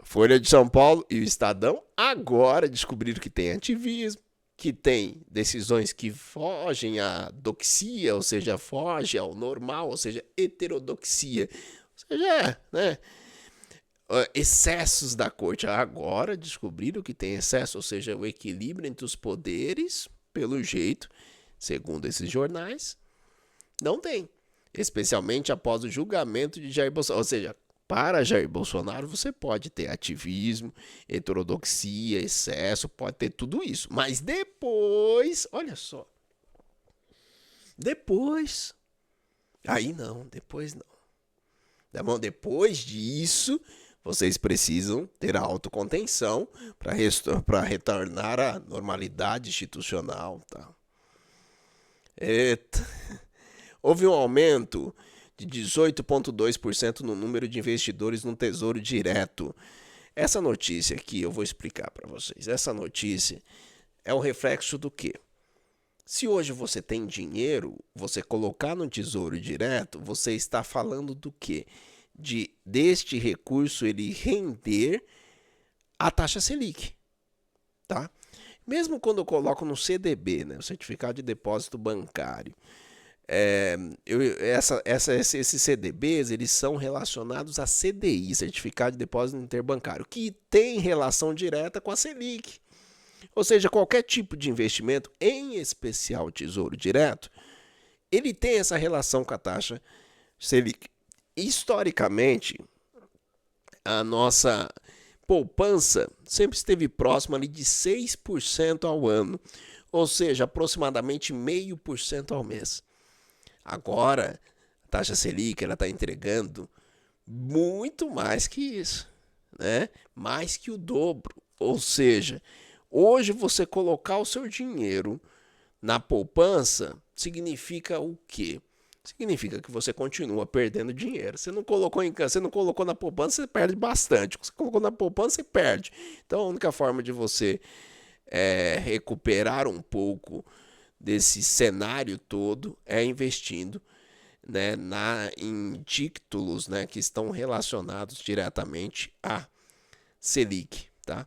Folha de São Paulo e o Estadão agora descobriram que tem ativismo, que tem decisões que fogem à doxia, ou seja, foge ao normal, ou seja, heterodoxia, ou seja, excessos da corte. Agora descobriram que tem excesso, ou seja, o equilíbrio entre os poderes, pelo jeito, segundo esses jornais, não tem. Especialmente após o julgamento de Jair Bolsonaro. Ou seja, para Jair Bolsonaro você pode ter ativismo, heterodoxia, excesso, pode ter tudo isso. Mas depois, olha só. Depois. Aí não, depois não. Depois disso, vocês precisam ter a autocontenção para retornar à normalidade institucional, tá? Eita. Houve um aumento de 18,2% no número de investidores no Tesouro Direto. Essa notícia aqui eu vou explicar para vocês. Essa notícia é o reflexo do quê? Se hoje você tem dinheiro, você colocar no Tesouro Direto, você está falando do quê? Deste recurso ele render a taxa Selic, tá? Mesmo quando eu coloco no CDB, né, o Certificado de Depósito Bancário, esses CDBs eles são relacionados a CDI, Certificado de Depósito Interbancário, que tem relação direta com a Selic. Ou seja, qualquer tipo de investimento, em especial o Tesouro Direto, ele tem essa relação com a taxa Selic. Historicamente, a nossa poupança sempre esteve próxima ali de 6% ao ano, ou seja, aproximadamente 0,5% ao mês. Agora, a taxa Selic está entregando muito mais que isso, né? Mais que o dobro. Ou seja, hoje você colocar o seu dinheiro na poupança significa o quê? Significa que você continua perdendo dinheiro. Você não colocou na poupança, você perde bastante. Você colocou na poupança, você perde. Então, a única forma de você recuperar um pouco desse cenário todo é investindo, né, em títulos, né, que estão relacionados diretamente à Selic, tá?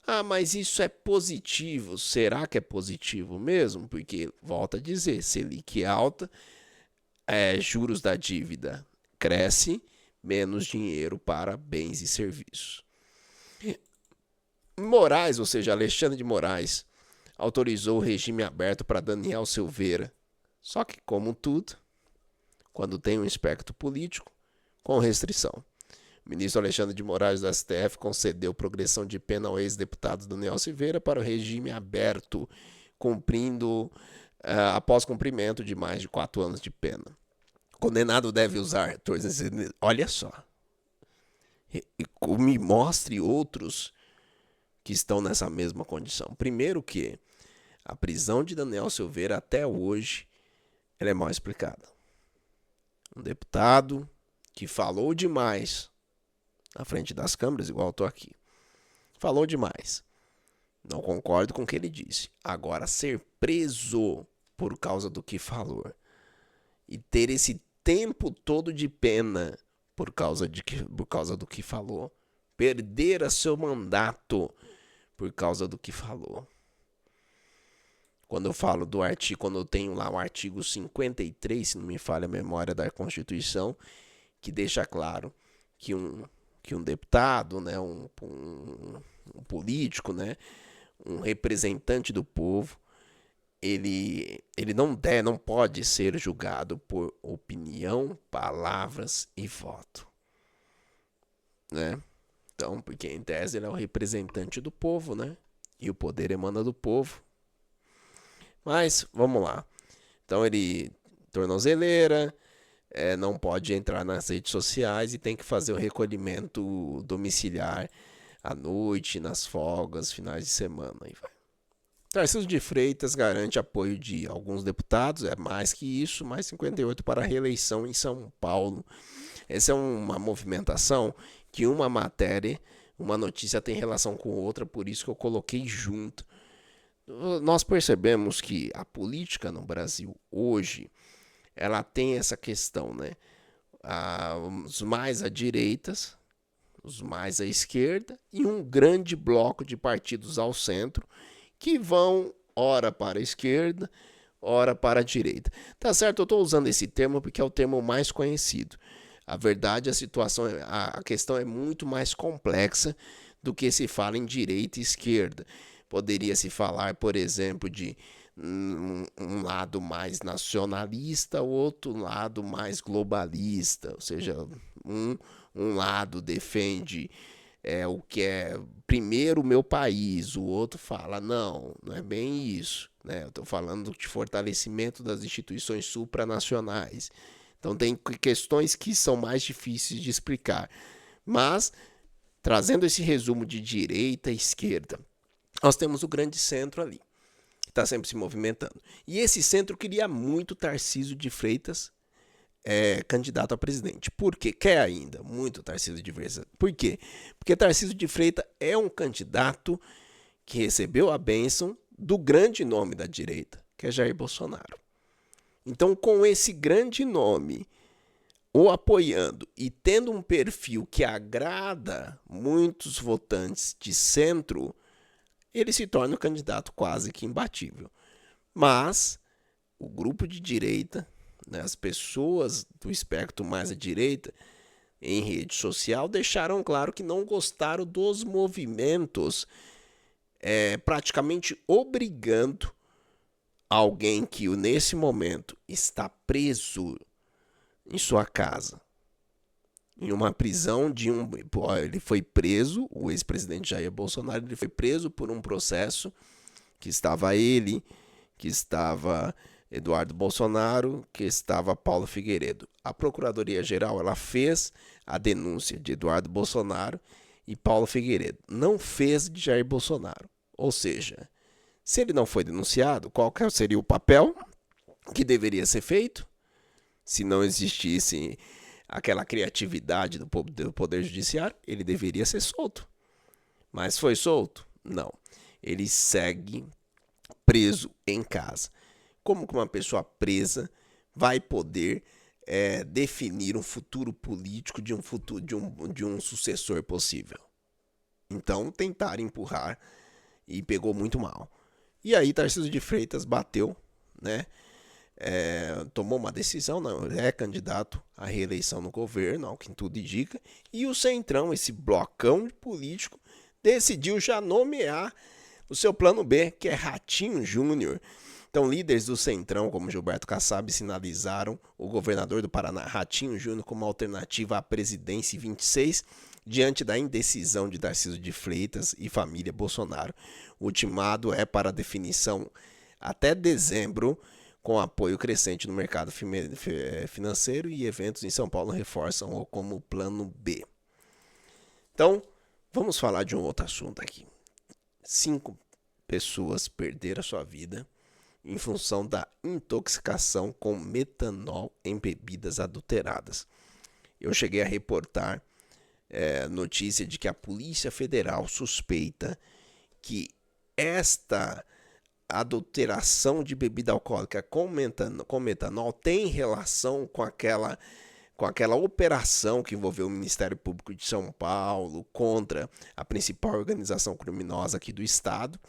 Ah, mas isso é positivo. Será que é positivo mesmo? Porque, volto a dizer, Selic alta, juros da dívida cresce, menos dinheiro para bens e serviços. Moraes, ou seja, Alexandre de Moraes, autorizou o regime aberto para Daniel Silveira. Só que, como tudo, quando tem um espectro político, com restrição. O ministro Alexandre de Moraes do STF concedeu progressão de pena ao ex-deputado Daniel Silveira para o regime aberto, após cumprimento de mais de 4 anos de pena. O condenado deve usar... Olha só. Me mostre outros que estão nessa mesma condição. Primeiro que a prisão de Daniel Silveira até hoje ela é mal explicada. Um deputado que falou demais na frente das câmeras, igual eu estou aqui. Falou demais. Não concordo com o que ele disse. Agora, ser preso por causa do que falou e ter esse tempo todo de pena por causa do que falou, perder a seu mandato por causa do que falou. Quando eu falo do artigo, quando eu tenho lá o artigo 53, se não me falha a memória da Constituição, que deixa claro que um deputado, né, um político, né, um representante do povo, ele não pode ser julgado por opinião, palavras e voto, né? Então, porque em tese ele é o representante do povo, né? E o poder emana do povo. Mas, vamos lá. Então ele tornozeleira, não pode entrar nas redes sociais e tem que fazer o recolhimento domiciliar à noite, nas folgas, finais de semana. Aí vai. Tarcísio de Freitas garante apoio de alguns deputados, é mais que isso, mais 58 para a reeleição em São Paulo. Essa é uma movimentação que uma matéria, uma notícia tem relação com outra, por isso que eu coloquei junto. Nós percebemos que a política no Brasil hoje, ela tem essa questão, né? Os mais à direita, os mais à esquerda e um grande bloco de partidos ao centro que vão ora para a esquerda, ora para a direita. Tá certo, eu estou usando esse termo porque é o termo mais conhecido. A verdade, a questão é muito mais complexa do que se fala em direita e esquerda. Poderia se falar, por exemplo, de um lado mais nacionalista, o outro lado mais globalista, ou seja, um lado defende o que é primeiro o meu país, o outro fala, não é bem isso, né? Eu estou falando de fortalecimento das instituições supranacionais. Então tem questões que são mais difíceis de explicar. Mas, trazendo esse resumo de direita e esquerda, nós temos o grande centro ali, que está sempre se movimentando. E esse centro queria muito Tarcísio de Freitas candidato a presidente. Por quê? Quer ainda muito Tarcísio de Freitas. Por quê? Porque Tarcísio de Freitas é um candidato que recebeu a bênção do grande nome da direita, que é Jair Bolsonaro. Então, com esse grande nome o apoiando e tendo um perfil que agrada muitos votantes de centro, ele se torna um candidato quase que imbatível. Mas o grupo de direita, né, as pessoas do espectro mais à direita, em rede social, deixaram claro que não gostaram dos movimentos, praticamente obrigando alguém que nesse momento está preso em sua casa, em uma prisão ele foi preso, o ex-presidente Jair Bolsonaro, ele foi preso por um processo que estava ele, que estava Eduardo Bolsonaro, que estava Paulo Figueiredo. A Procuradoria-Geral, ela fez a denúncia de Eduardo Bolsonaro e Paulo Figueiredo, não fez de Jair Bolsonaro. Ou seja, se ele não foi denunciado, qual seria o papel que deveria ser feito? Se não existisse aquela criatividade do Poder Judiciário, ele deveria ser solto. Mas foi solto? Não. Ele segue preso em casa. Como que uma pessoa presa vai poder definir um futuro político de um sucessor possível? Então, tentaram empurrar e pegou muito mal. E aí, Tarcísio de Freitas bateu, né? Tomou uma decisão, não, é candidato à reeleição no governo, ao que tudo indica, e o Centrão, esse blocão político, decidiu já nomear o seu plano B, que é Ratinho Júnior. Então, líderes do Centrão, como Gilberto Kassab, sinalizaram o governador do Paraná, Ratinho Júnior, como alternativa à presidência em 26, diante da indecisão de Tarcísio de Freitas e família Bolsonaro. O ultimado é para definição até dezembro, com apoio crescente no mercado financeiro, e eventos em São Paulo reforçam como plano B. Então, vamos falar de um outro assunto aqui. 5 pessoas perderam a sua vida em função da intoxicação com metanol em bebidas adulteradas. Eu cheguei a reportar notícia de que a Polícia Federal suspeita que esta adulteração de bebida alcoólica com metanol tem relação com aquela operação que envolveu o Ministério Público de São Paulo contra a principal organização criminosa aqui do estado,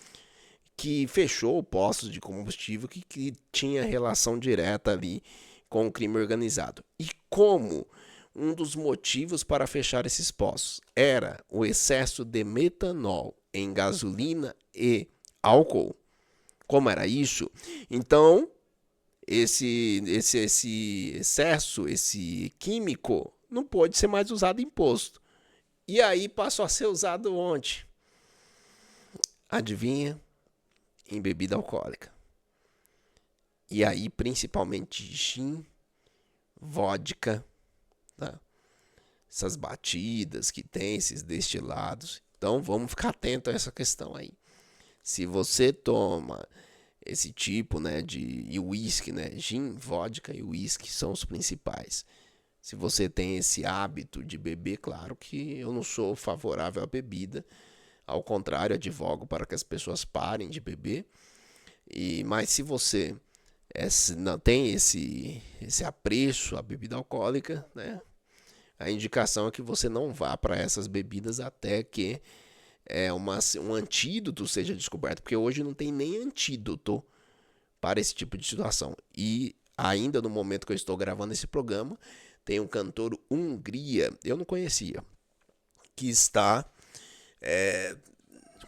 que fechou postos de combustível que tinha relação direta ali com o crime organizado. E como um dos motivos para fechar esses postos era o excesso de metanol em gasolina e álcool, como era isso? Então, esse excesso, esse químico, não pode ser mais usado em posto. E aí passou a ser usado onde? Adivinha? Em bebida alcoólica. E aí, principalmente gin, vodka, tá? Essas batidas que tem, esses destilados. Então, vamos ficar atento a essa questão aí. Se você toma esse tipo, né, de uísque, né, gin, vodka e uísque são os principais. Se você tem esse hábito de beber, claro que eu não sou favorável à bebida. Ao contrário, advogo para que as pessoas parem de beber. Mas se você não tem esse apreço à bebida alcoólica, né, a indicação é que você não vá para essas bebidas até que um antídoto seja descoberto. Porque hoje não tem nem antídoto para esse tipo de situação. E ainda no momento que eu estou gravando esse programa, tem um cantor Hungria, eu não conhecia, que está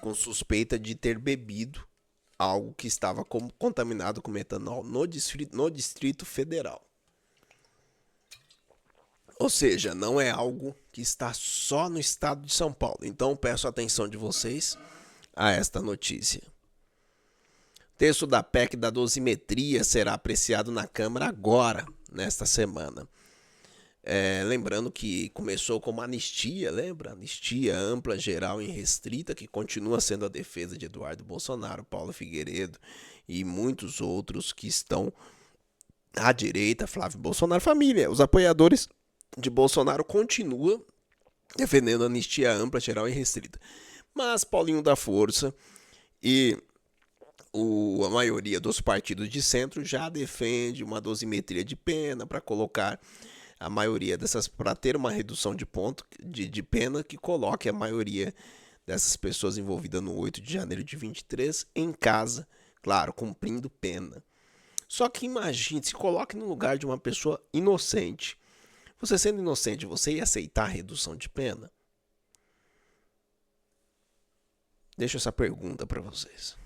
com suspeita de ter bebido algo que estava contaminado com metanol no Distrito Federal. Ou seja, não é algo que está só no estado de São Paulo. Então peço a atenção de vocês a esta notícia. O texto da PEC da dosimetria será apreciado na Câmara agora, nesta semana. Lembrando que começou com uma anistia, lembra? Anistia ampla, geral e restrita, que continua sendo a defesa de Eduardo Bolsonaro, Paulo Figueiredo e muitos outros que estão à direita, Flávio Bolsonaro, família. Os apoiadores de Bolsonaro continuam defendendo a anistia ampla, geral e restrita. Mas Paulinho da Força e a maioria dos partidos de centro já defende uma dosimetria de pena para colocar a maioria dessas, para ter uma redução de pena que coloque a maioria dessas pessoas envolvidas no 8 de janeiro de 23 em casa, claro, cumprindo pena. Só que imagine, se coloque no lugar de uma pessoa inocente. Você sendo inocente, você ia aceitar a redução de pena? Deixo essa pergunta para vocês.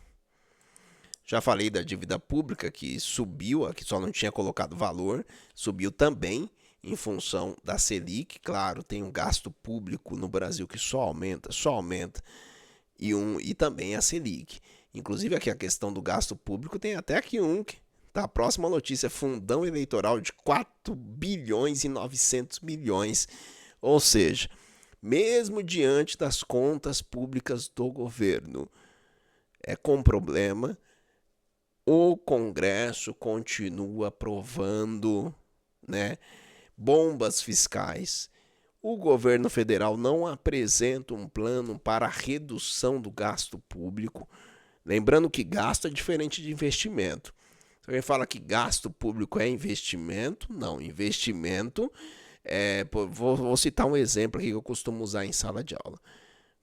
Já falei da dívida pública que subiu, que só não tinha colocado valor, subiu também em função da Selic. Claro, tem um gasto público no Brasil que só aumenta, e também a Selic. Inclusive aqui a questão do gasto público tem até aqui tá, a próxima notícia, fundão eleitoral de 4 bilhões e 900 milhões. Ou seja, mesmo diante das contas públicas do governo com problema, o Congresso continua aprovando, né, bombas fiscais. O governo federal não apresenta um plano para a redução do gasto público. Lembrando que gasto é diferente de investimento. Se alguém fala que gasto público é investimento, não. Investimento vou citar um exemplo aqui que eu costumo usar em sala de aula.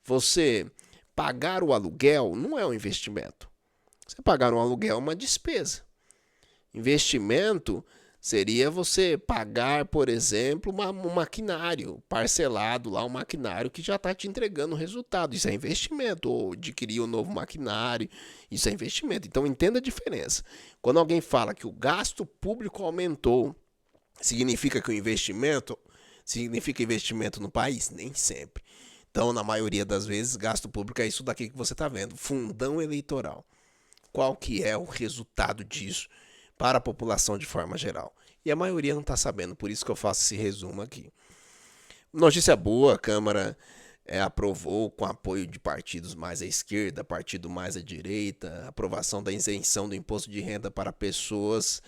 Você pagar o aluguel não é um investimento. Você pagar um aluguel é uma despesa. Investimento seria você pagar, por exemplo, um maquinário parcelado, lá um maquinário que já está te entregando o resultado. Isso é investimento. Ou adquirir um novo maquinário, isso é investimento. Então entenda a diferença. Quando alguém fala que o gasto público aumentou, significa que o investimento significa investimento no país? Nem sempre. Então, na maioria das vezes, gasto público é isso daqui que você está vendo, fundão eleitoral. Qual que é o resultado disso para a população de forma geral? E a maioria não está sabendo, por isso que eu faço esse resumo aqui. Notícia boa, a Câmara aprovou com apoio de partidos mais à esquerda, partido mais à direita, aprovação da isenção do imposto de renda para pessoas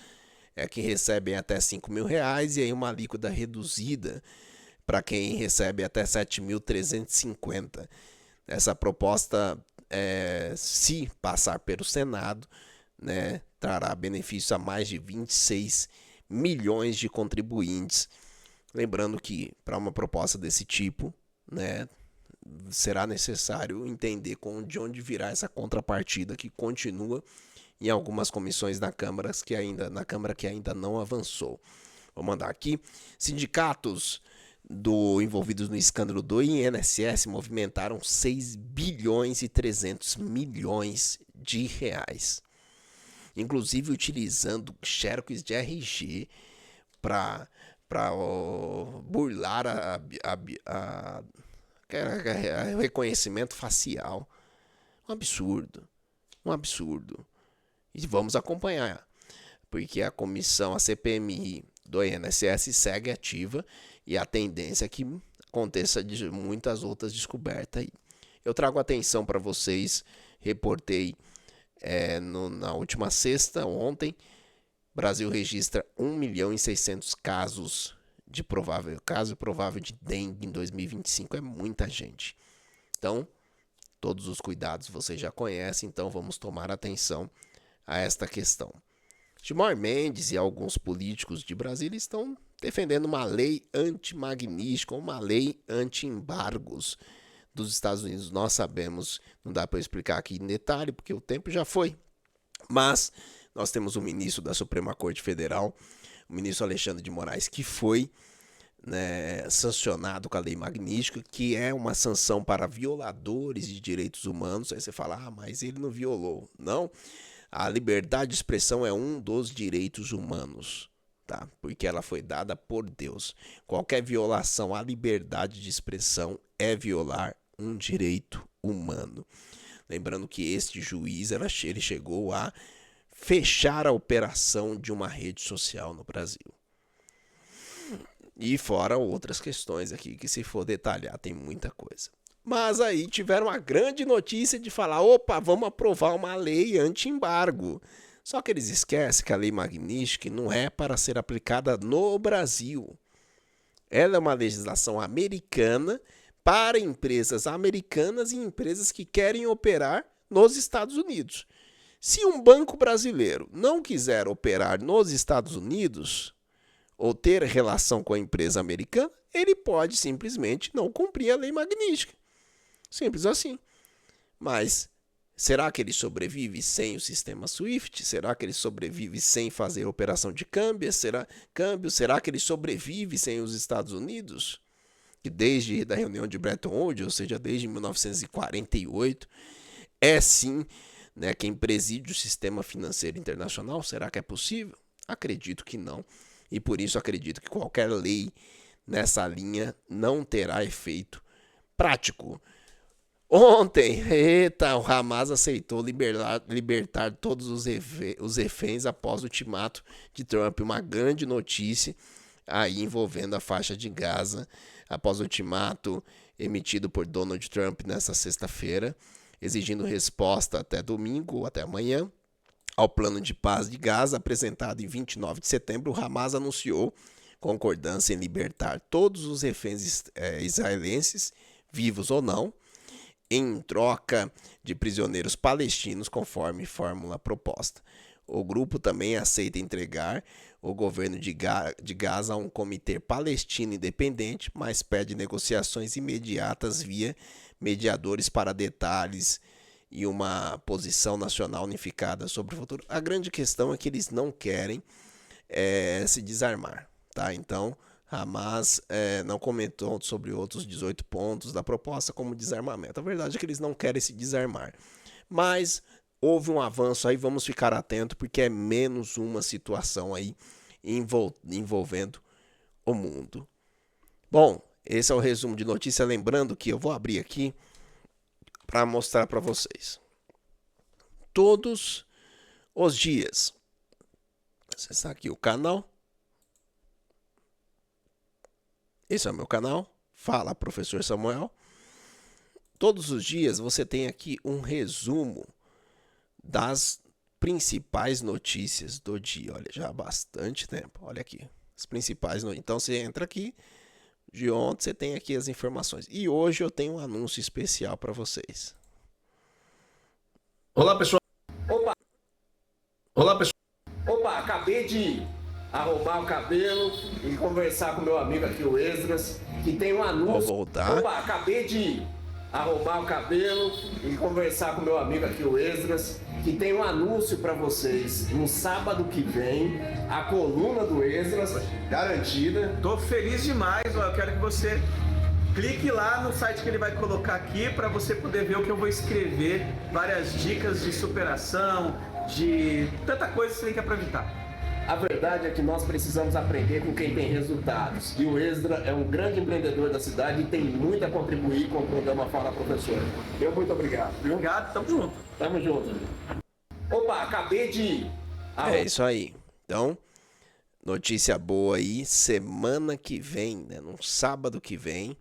que recebem até R$5.000 e aí uma alíquota reduzida para quem recebe até 7.350. Essa proposta, se passar pelo Senado, né, trará benefício a mais de 26 milhões de contribuintes. Lembrando que para uma proposta desse tipo, né, será necessário entender de onde virá essa contrapartida que continua em algumas comissões na Câmara que ainda não avançou. Vou mandar aqui. Sindicatos envolvidos no escândalo do INSS movimentaram 6 bilhões e 300 milhões de reais. Inclusive utilizando xerox de RG para burlar reconhecimento facial. Um absurdo. Um absurdo. E vamos acompanhar. Porque a comissão, a CPMI do INSS segue ativa e a tendência é que aconteça de muitas outras descobertas aí. Eu trago atenção para vocês, reportei na última sexta, ontem, Brasil registra 1.600.000 casos de caso provável de dengue em 2025, é muita gente. Então, todos os cuidados vocês já conhecem, então vamos tomar atenção a esta questão. Gilmar Mendes e alguns políticos de Brasília estão defendendo uma lei anti-magnífica, uma lei anti-embargos dos Estados Unidos. Nós sabemos, não dá para eu explicar aqui em detalhe, porque o tempo já foi, mas nós temos o ministro da Suprema Corte Federal, o ministro Alexandre de Moraes, que foi sancionado com a lei magnífica, que é uma sanção para violadores de direitos humanos. Aí você fala, mas ele não violou. Não, a liberdade de expressão é um dos direitos humanos, tá? Porque ela foi dada por Deus. Qualquer violação à liberdade de expressão é violar um direito humano. Lembrando que este juiz, ele chegou a fechar a operação de uma rede social no Brasil. E fora outras questões aqui, que se for detalhar, tem muita coisa. Mas aí tiveram a grande notícia de falar, vamos aprovar uma lei anti-embargo. Só que eles esquecem que a lei magnífica não é para ser aplicada no Brasil. Ela é uma legislação americana para empresas americanas e empresas que querem operar nos Estados Unidos. Se um banco brasileiro não quiser operar nos Estados Unidos ou ter relação com a empresa americana, ele pode simplesmente não cumprir a lei magnífica. Simples assim. Mas será que ele sobrevive sem o sistema SWIFT? Será que ele sobrevive sem fazer operação de câmbio? Será que ele sobrevive sem os Estados Unidos? Que desde a reunião de Bretton Woods, ou seja, desde 1948, é sim quem preside o sistema financeiro internacional. Será que é possível? Acredito que não. E por isso acredito que qualquer lei nessa linha não terá efeito prático. Ontem, o Hamas aceitou libertar todos os reféns após o ultimato de Trump. Uma grande notícia aí envolvendo a faixa de Gaza, após o ultimato emitido por Donald Trump nesta sexta-feira, exigindo resposta até domingo ou até amanhã ao plano de paz de Gaza, apresentado em 29 de setembro. O Hamas anunciou concordância em libertar todos os reféns israelenses, vivos ou não, em troca de prisioneiros palestinos, conforme fórmula proposta. O grupo também aceita entregar o governo de Gaza a um comitê palestino independente, mas pede negociações imediatas via mediadores para detalhes e uma posição nacional unificada sobre o futuro. A grande questão é que eles não querem se desarmar, tá? Então, Hamas não comentou sobre outros 18 pontos da proposta como desarmamento. A verdade é que eles não querem se desarmar. Mas houve um avanço aí, vamos ficar atentos, porque é menos uma situação aí envolvendo o mundo. Bom, esse é o resumo de notícia. Lembrando que eu vou abrir aqui para mostrar para vocês. Todos os dias. Acessar aqui o canal. Esse é o meu canal. Fala, professor Samuel. Todos os dias você tem aqui um resumo das principais notícias do dia. Olha, já há bastante tempo. Olha aqui. As principais notícias. Então você entra aqui. De ontem você tem aqui as informações. E hoje eu tenho um anúncio especial para vocês. Olá, pessoal. Olá, pessoal. Acabei de arrumar o cabelo e conversar com meu amigo aqui, o Esdras, que tem um anúncio. Vou voltar. Acabei de arrumar o cabelo e conversar com meu amigo aqui, o Esdras, que tem um anúncio para vocês. No sábado que vem, a coluna do Esdras, garantida. Tô feliz demais, eu quero que você clique lá no site que ele vai colocar aqui para você poder ver o que eu vou escrever, várias dicas de superação, de tanta coisa que você tem que aproveitar. A verdade é que nós precisamos aprender com quem tem resultados. E o Esdra é um grande empreendedor da cidade e tem muito a contribuir com o programa Fala Professor. Meu muito obrigado. Viu? Obrigado, tamo junto. Tamo junto. Opa, acabei de... É isso aí. Então, notícia boa aí, semana que vem, né, no sábado que vem,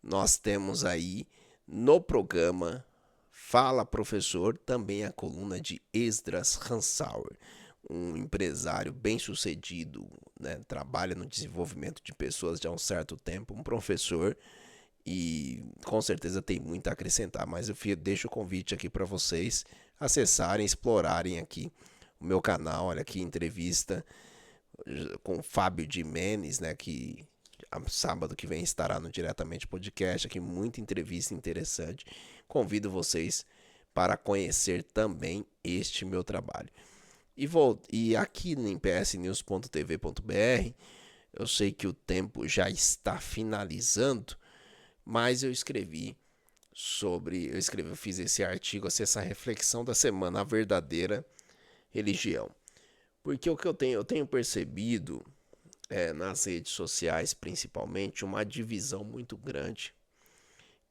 nós temos aí no programa Fala Professor, também a coluna de Esdras Hansauer, um empresário bem-sucedido, né, trabalha no desenvolvimento de pessoas já há um certo tempo, um professor, e com certeza tem muito a acrescentar, mas eu deixo o convite aqui para vocês acessarem, explorarem aqui o meu canal. Olha aqui, entrevista com o Fábio Jimenez, né, que sábado que vem estará no Diretamente Podcast, aqui muita entrevista interessante. Convido vocês para conhecer também este meu trabalho. E aqui em psnews.tv.br, eu sei que o tempo já está finalizando, mas eu fiz esse artigo, essa reflexão da semana, a verdadeira religião. Porque o que eu tenho percebido nas redes sociais, principalmente, uma divisão muito grande.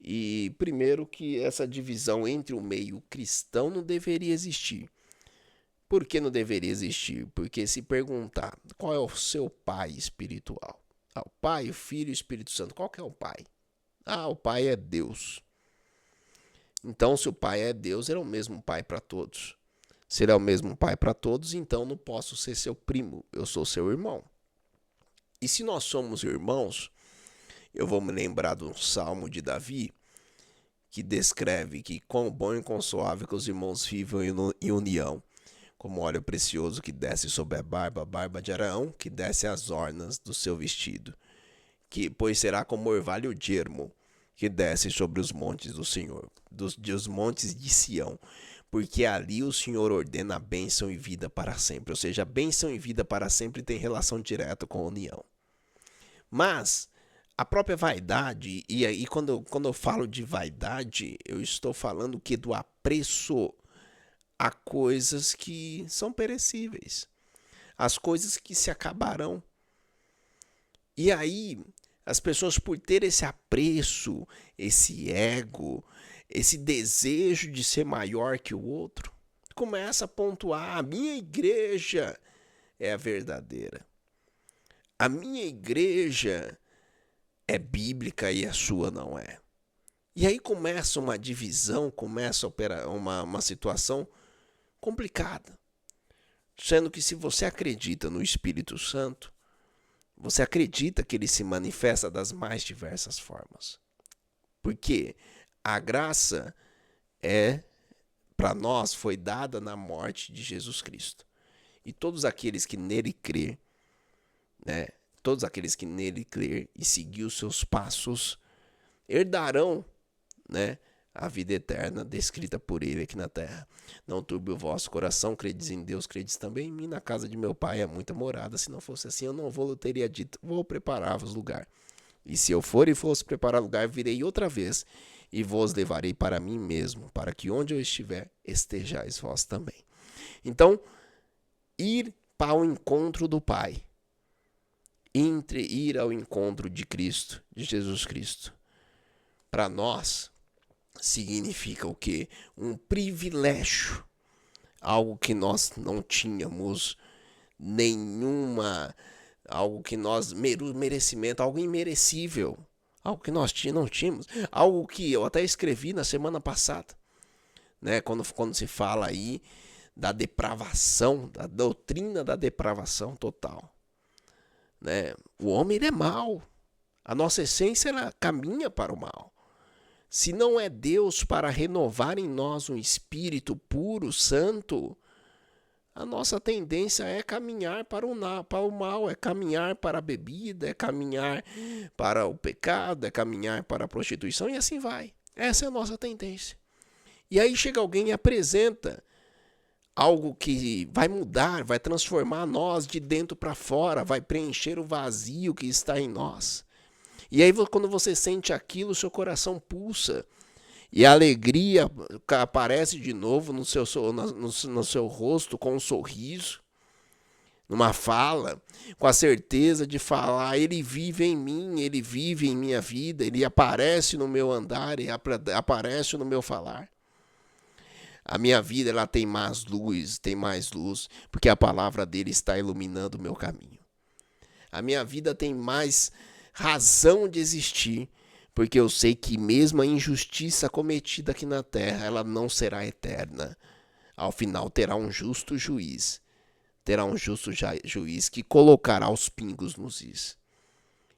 E primeiro que essa divisão entre o meio cristão não deveria existir. Por que não deveria existir? Porque se perguntar qual é o seu pai espiritual, o Pai, o Filho e o Espírito Santo, qual que é o pai? O pai é Deus. Então, se o pai é Deus, ele é o mesmo pai para todos. Se ele é o mesmo pai para todos, então não posso ser seu primo, eu sou seu irmão. E se nós somos irmãos, eu vou me lembrar de um salmo de Davi, que descreve que quão bom e quão suave que os irmãos vivam em união, como óleo precioso que desce sobre a barba de Araão, que desce as ornas do seu vestido, pois será como orvalho de ermo, que desce sobre os montes do Senhor, dos montes de Sião, porque ali o Senhor ordena a bênção e vida para sempre. Ou seja, a bênção e vida para sempre tem relação direta com a união. Mas a própria vaidade, e aí quando eu falo de vaidade, eu estou falando do apreço a coisas que são perecíveis, as coisas que se acabarão. E aí, as pessoas, por ter esse apreço, esse ego, esse desejo de ser maior que o outro, começa a pontuar: a minha igreja é a verdadeira. A minha igreja é bíblica e a sua não é. E aí começa uma divisão, começa a operar uma situação complicada. Sendo que se você acredita no Espírito Santo, você acredita que ele se manifesta das mais diversas formas. Porque a graça para nós, foi dada na morte de Jesus Cristo. E todos aqueles que nele crê, né, todos aqueles que nele crê e seguir os seus passos, herdarão, né, a vida eterna descrita por ele aqui na terra. Não turbe o vosso coração, credes em Deus, credes também em mim. Na casa de meu pai é muita morada. Se não fosse assim, eu teria dito: vou preparar-vos lugar. E se eu for e fosse preparar lugar, virei outra vez e vos levarei para mim mesmo, para que onde eu estiver, estejais vós também. Então, ir para o encontro do Pai, ir ao encontro de Cristo, de Jesus Cristo, para nós significa o quê? Um privilégio, algo que nós não tínhamos algo que nós, merecimento, algo imerecível, algo que nós não tínhamos, algo que eu até escrevi na semana passada, né? Quando se fala aí da depravação, da doutrina da depravação total, né? O homem, ele é mau, a nossa essência, ela caminha para o mal. Se não é Deus para renovar em nós um espírito puro, santo, a nossa tendência é caminhar para o mal, é caminhar para a bebida, é caminhar para o pecado, é caminhar para a prostituição, e assim vai. Essa é a nossa tendência. E aí chega alguém e apresenta algo que vai mudar, vai transformar nós de dentro para fora, vai preencher o vazio que está em nós. E aí quando você sente aquilo, seu coração pulsa. E a alegria aparece de novo no seu rosto com um sorriso. numa fala, com a certeza de falar, ele vive em mim, ele vive em minha vida, ele aparece no meu andar, ele aparece no meu falar. A minha vida ela tem mais luz, porque a palavra dele está iluminando o meu caminho. A minha vida tem mais razão de existir, porque eu sei que mesmo a injustiça cometida aqui na terra, ela não será eterna. Ao final terá um justo juiz. Terá um justo juiz que colocará os pingos nos is.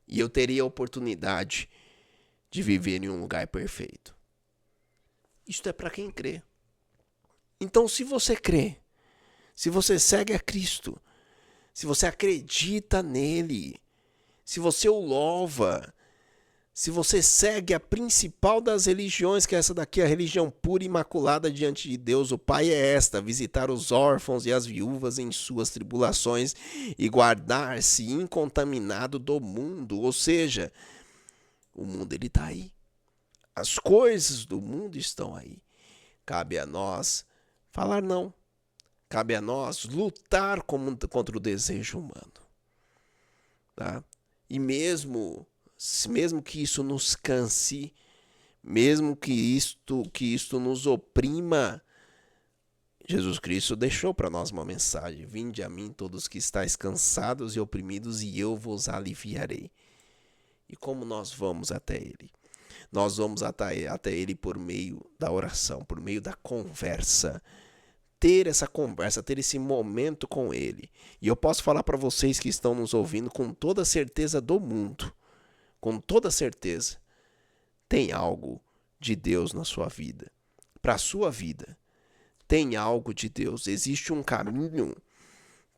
E eu teria a oportunidade de viver em um lugar perfeito. Isto é para quem crê. Então, se você crê, se você segue a Cristo, se você acredita nele, se você o louva, se você segue a principal das religiões, que é essa daqui, a religião pura e imaculada diante de Deus, o Pai é esta: visitar os órfãos e as viúvas em suas tribulações e guardar-se incontaminado do mundo. Ou seja, o mundo ele está aí. As coisas do mundo estão aí. Cabe a nós falar não. Cabe a nós lutar contra o desejo humano. Tá? E mesmo que isso nos canse, mesmo que isto nos oprima, Jesus Cristo deixou para nós uma mensagem: vinde a mim todos que estáis cansados e oprimidos, e eu vos aliviarei. E como nós vamos até Ele? Nós vamos até Ele por meio da oração, por meio da conversa. Ter essa conversa, ter esse momento com Ele. E eu posso falar para vocês que estão nos ouvindo com toda a certeza do mundo, com toda certeza, tem algo de Deus na sua vida. Para a sua vida, tem algo de Deus. Existe um caminho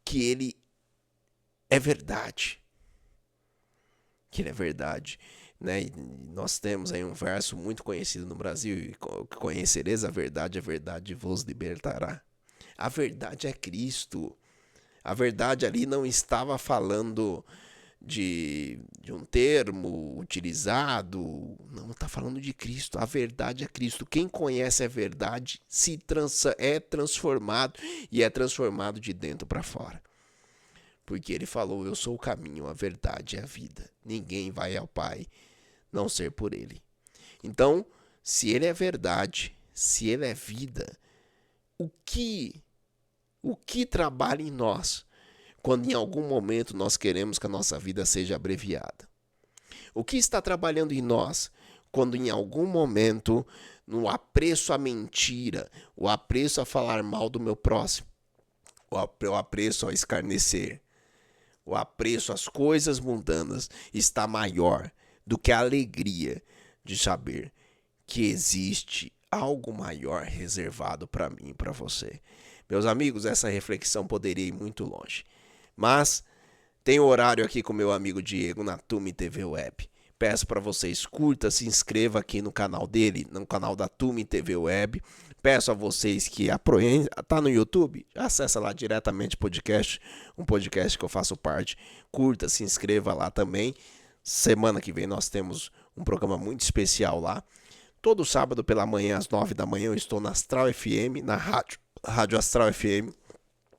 que ele é verdade. Que ele é verdade. Né? E nós temos aí um verso muito conhecido no Brasil: e conhecereis a verdade vos libertará. A verdade é Cristo. A verdade ali não estava falando de um termo utilizado, não, está falando de Cristo. A verdade é Cristo. Quem conhece a verdade é transformado, e é transformado de dentro para fora. Porque ele falou: eu sou o caminho, a verdade e a vida. Ninguém vai ao Pai não ser por ele. Então, se ele é verdade, se ele é vida, o que trabalha em nós quando em algum momento nós queremos que a nossa vida seja abreviada? O que está trabalhando em nós quando em algum momento, no apreço à mentira, o apreço a falar mal do meu próximo, o apreço a escarnecer, o apreço às coisas mundanas está maior do que a alegria de saber que existe algo maior reservado para mim e para você? Meus amigos, essa reflexão poderia ir muito longe, mas tem horário aqui com meu amigo Diego na Tume TV Web. Peço para vocês, curta, se inscreva aqui no canal dele, no canal da Tume TV Web. Peço a vocês que tá no YouTube, acessa lá diretamente podcast, um podcast que eu faço parte. Curta, se inscreva lá também. Semana que vem nós temos um programa muito especial lá. Todo sábado pela manhã, às 9 da manhã, eu estou na Astral FM, na Rádio Astral FM.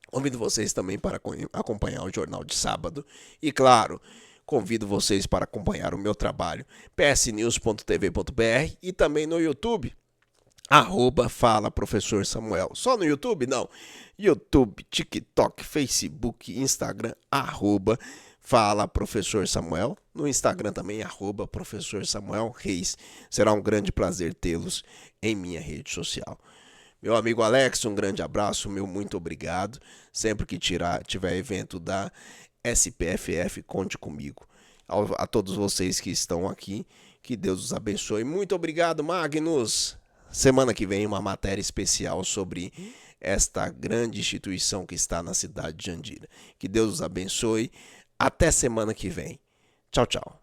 Convido vocês também para acompanhar o Jornal de Sábado. E claro, convido vocês para acompanhar o meu trabalho, psnews.tv.br, e também no YouTube, @Fala Professor Samuel. Só no YouTube? Não. YouTube, TikTok, Facebook, Instagram, @Fala Professor Samuel. No Instagram também, @Professor Samuel Reis. Será um grande prazer tê-los em minha rede social. Meu amigo Alex, um grande abraço, meu muito obrigado. Sempre que tiver evento da SPFF, conte comigo. A todos vocês que estão aqui, que Deus os abençoe. Muito obrigado, Magnus. Semana que vem uma matéria especial sobre esta grande instituição que está na cidade de Jandira. Que Deus os abençoe. Até semana que vem. Tchau, tchau.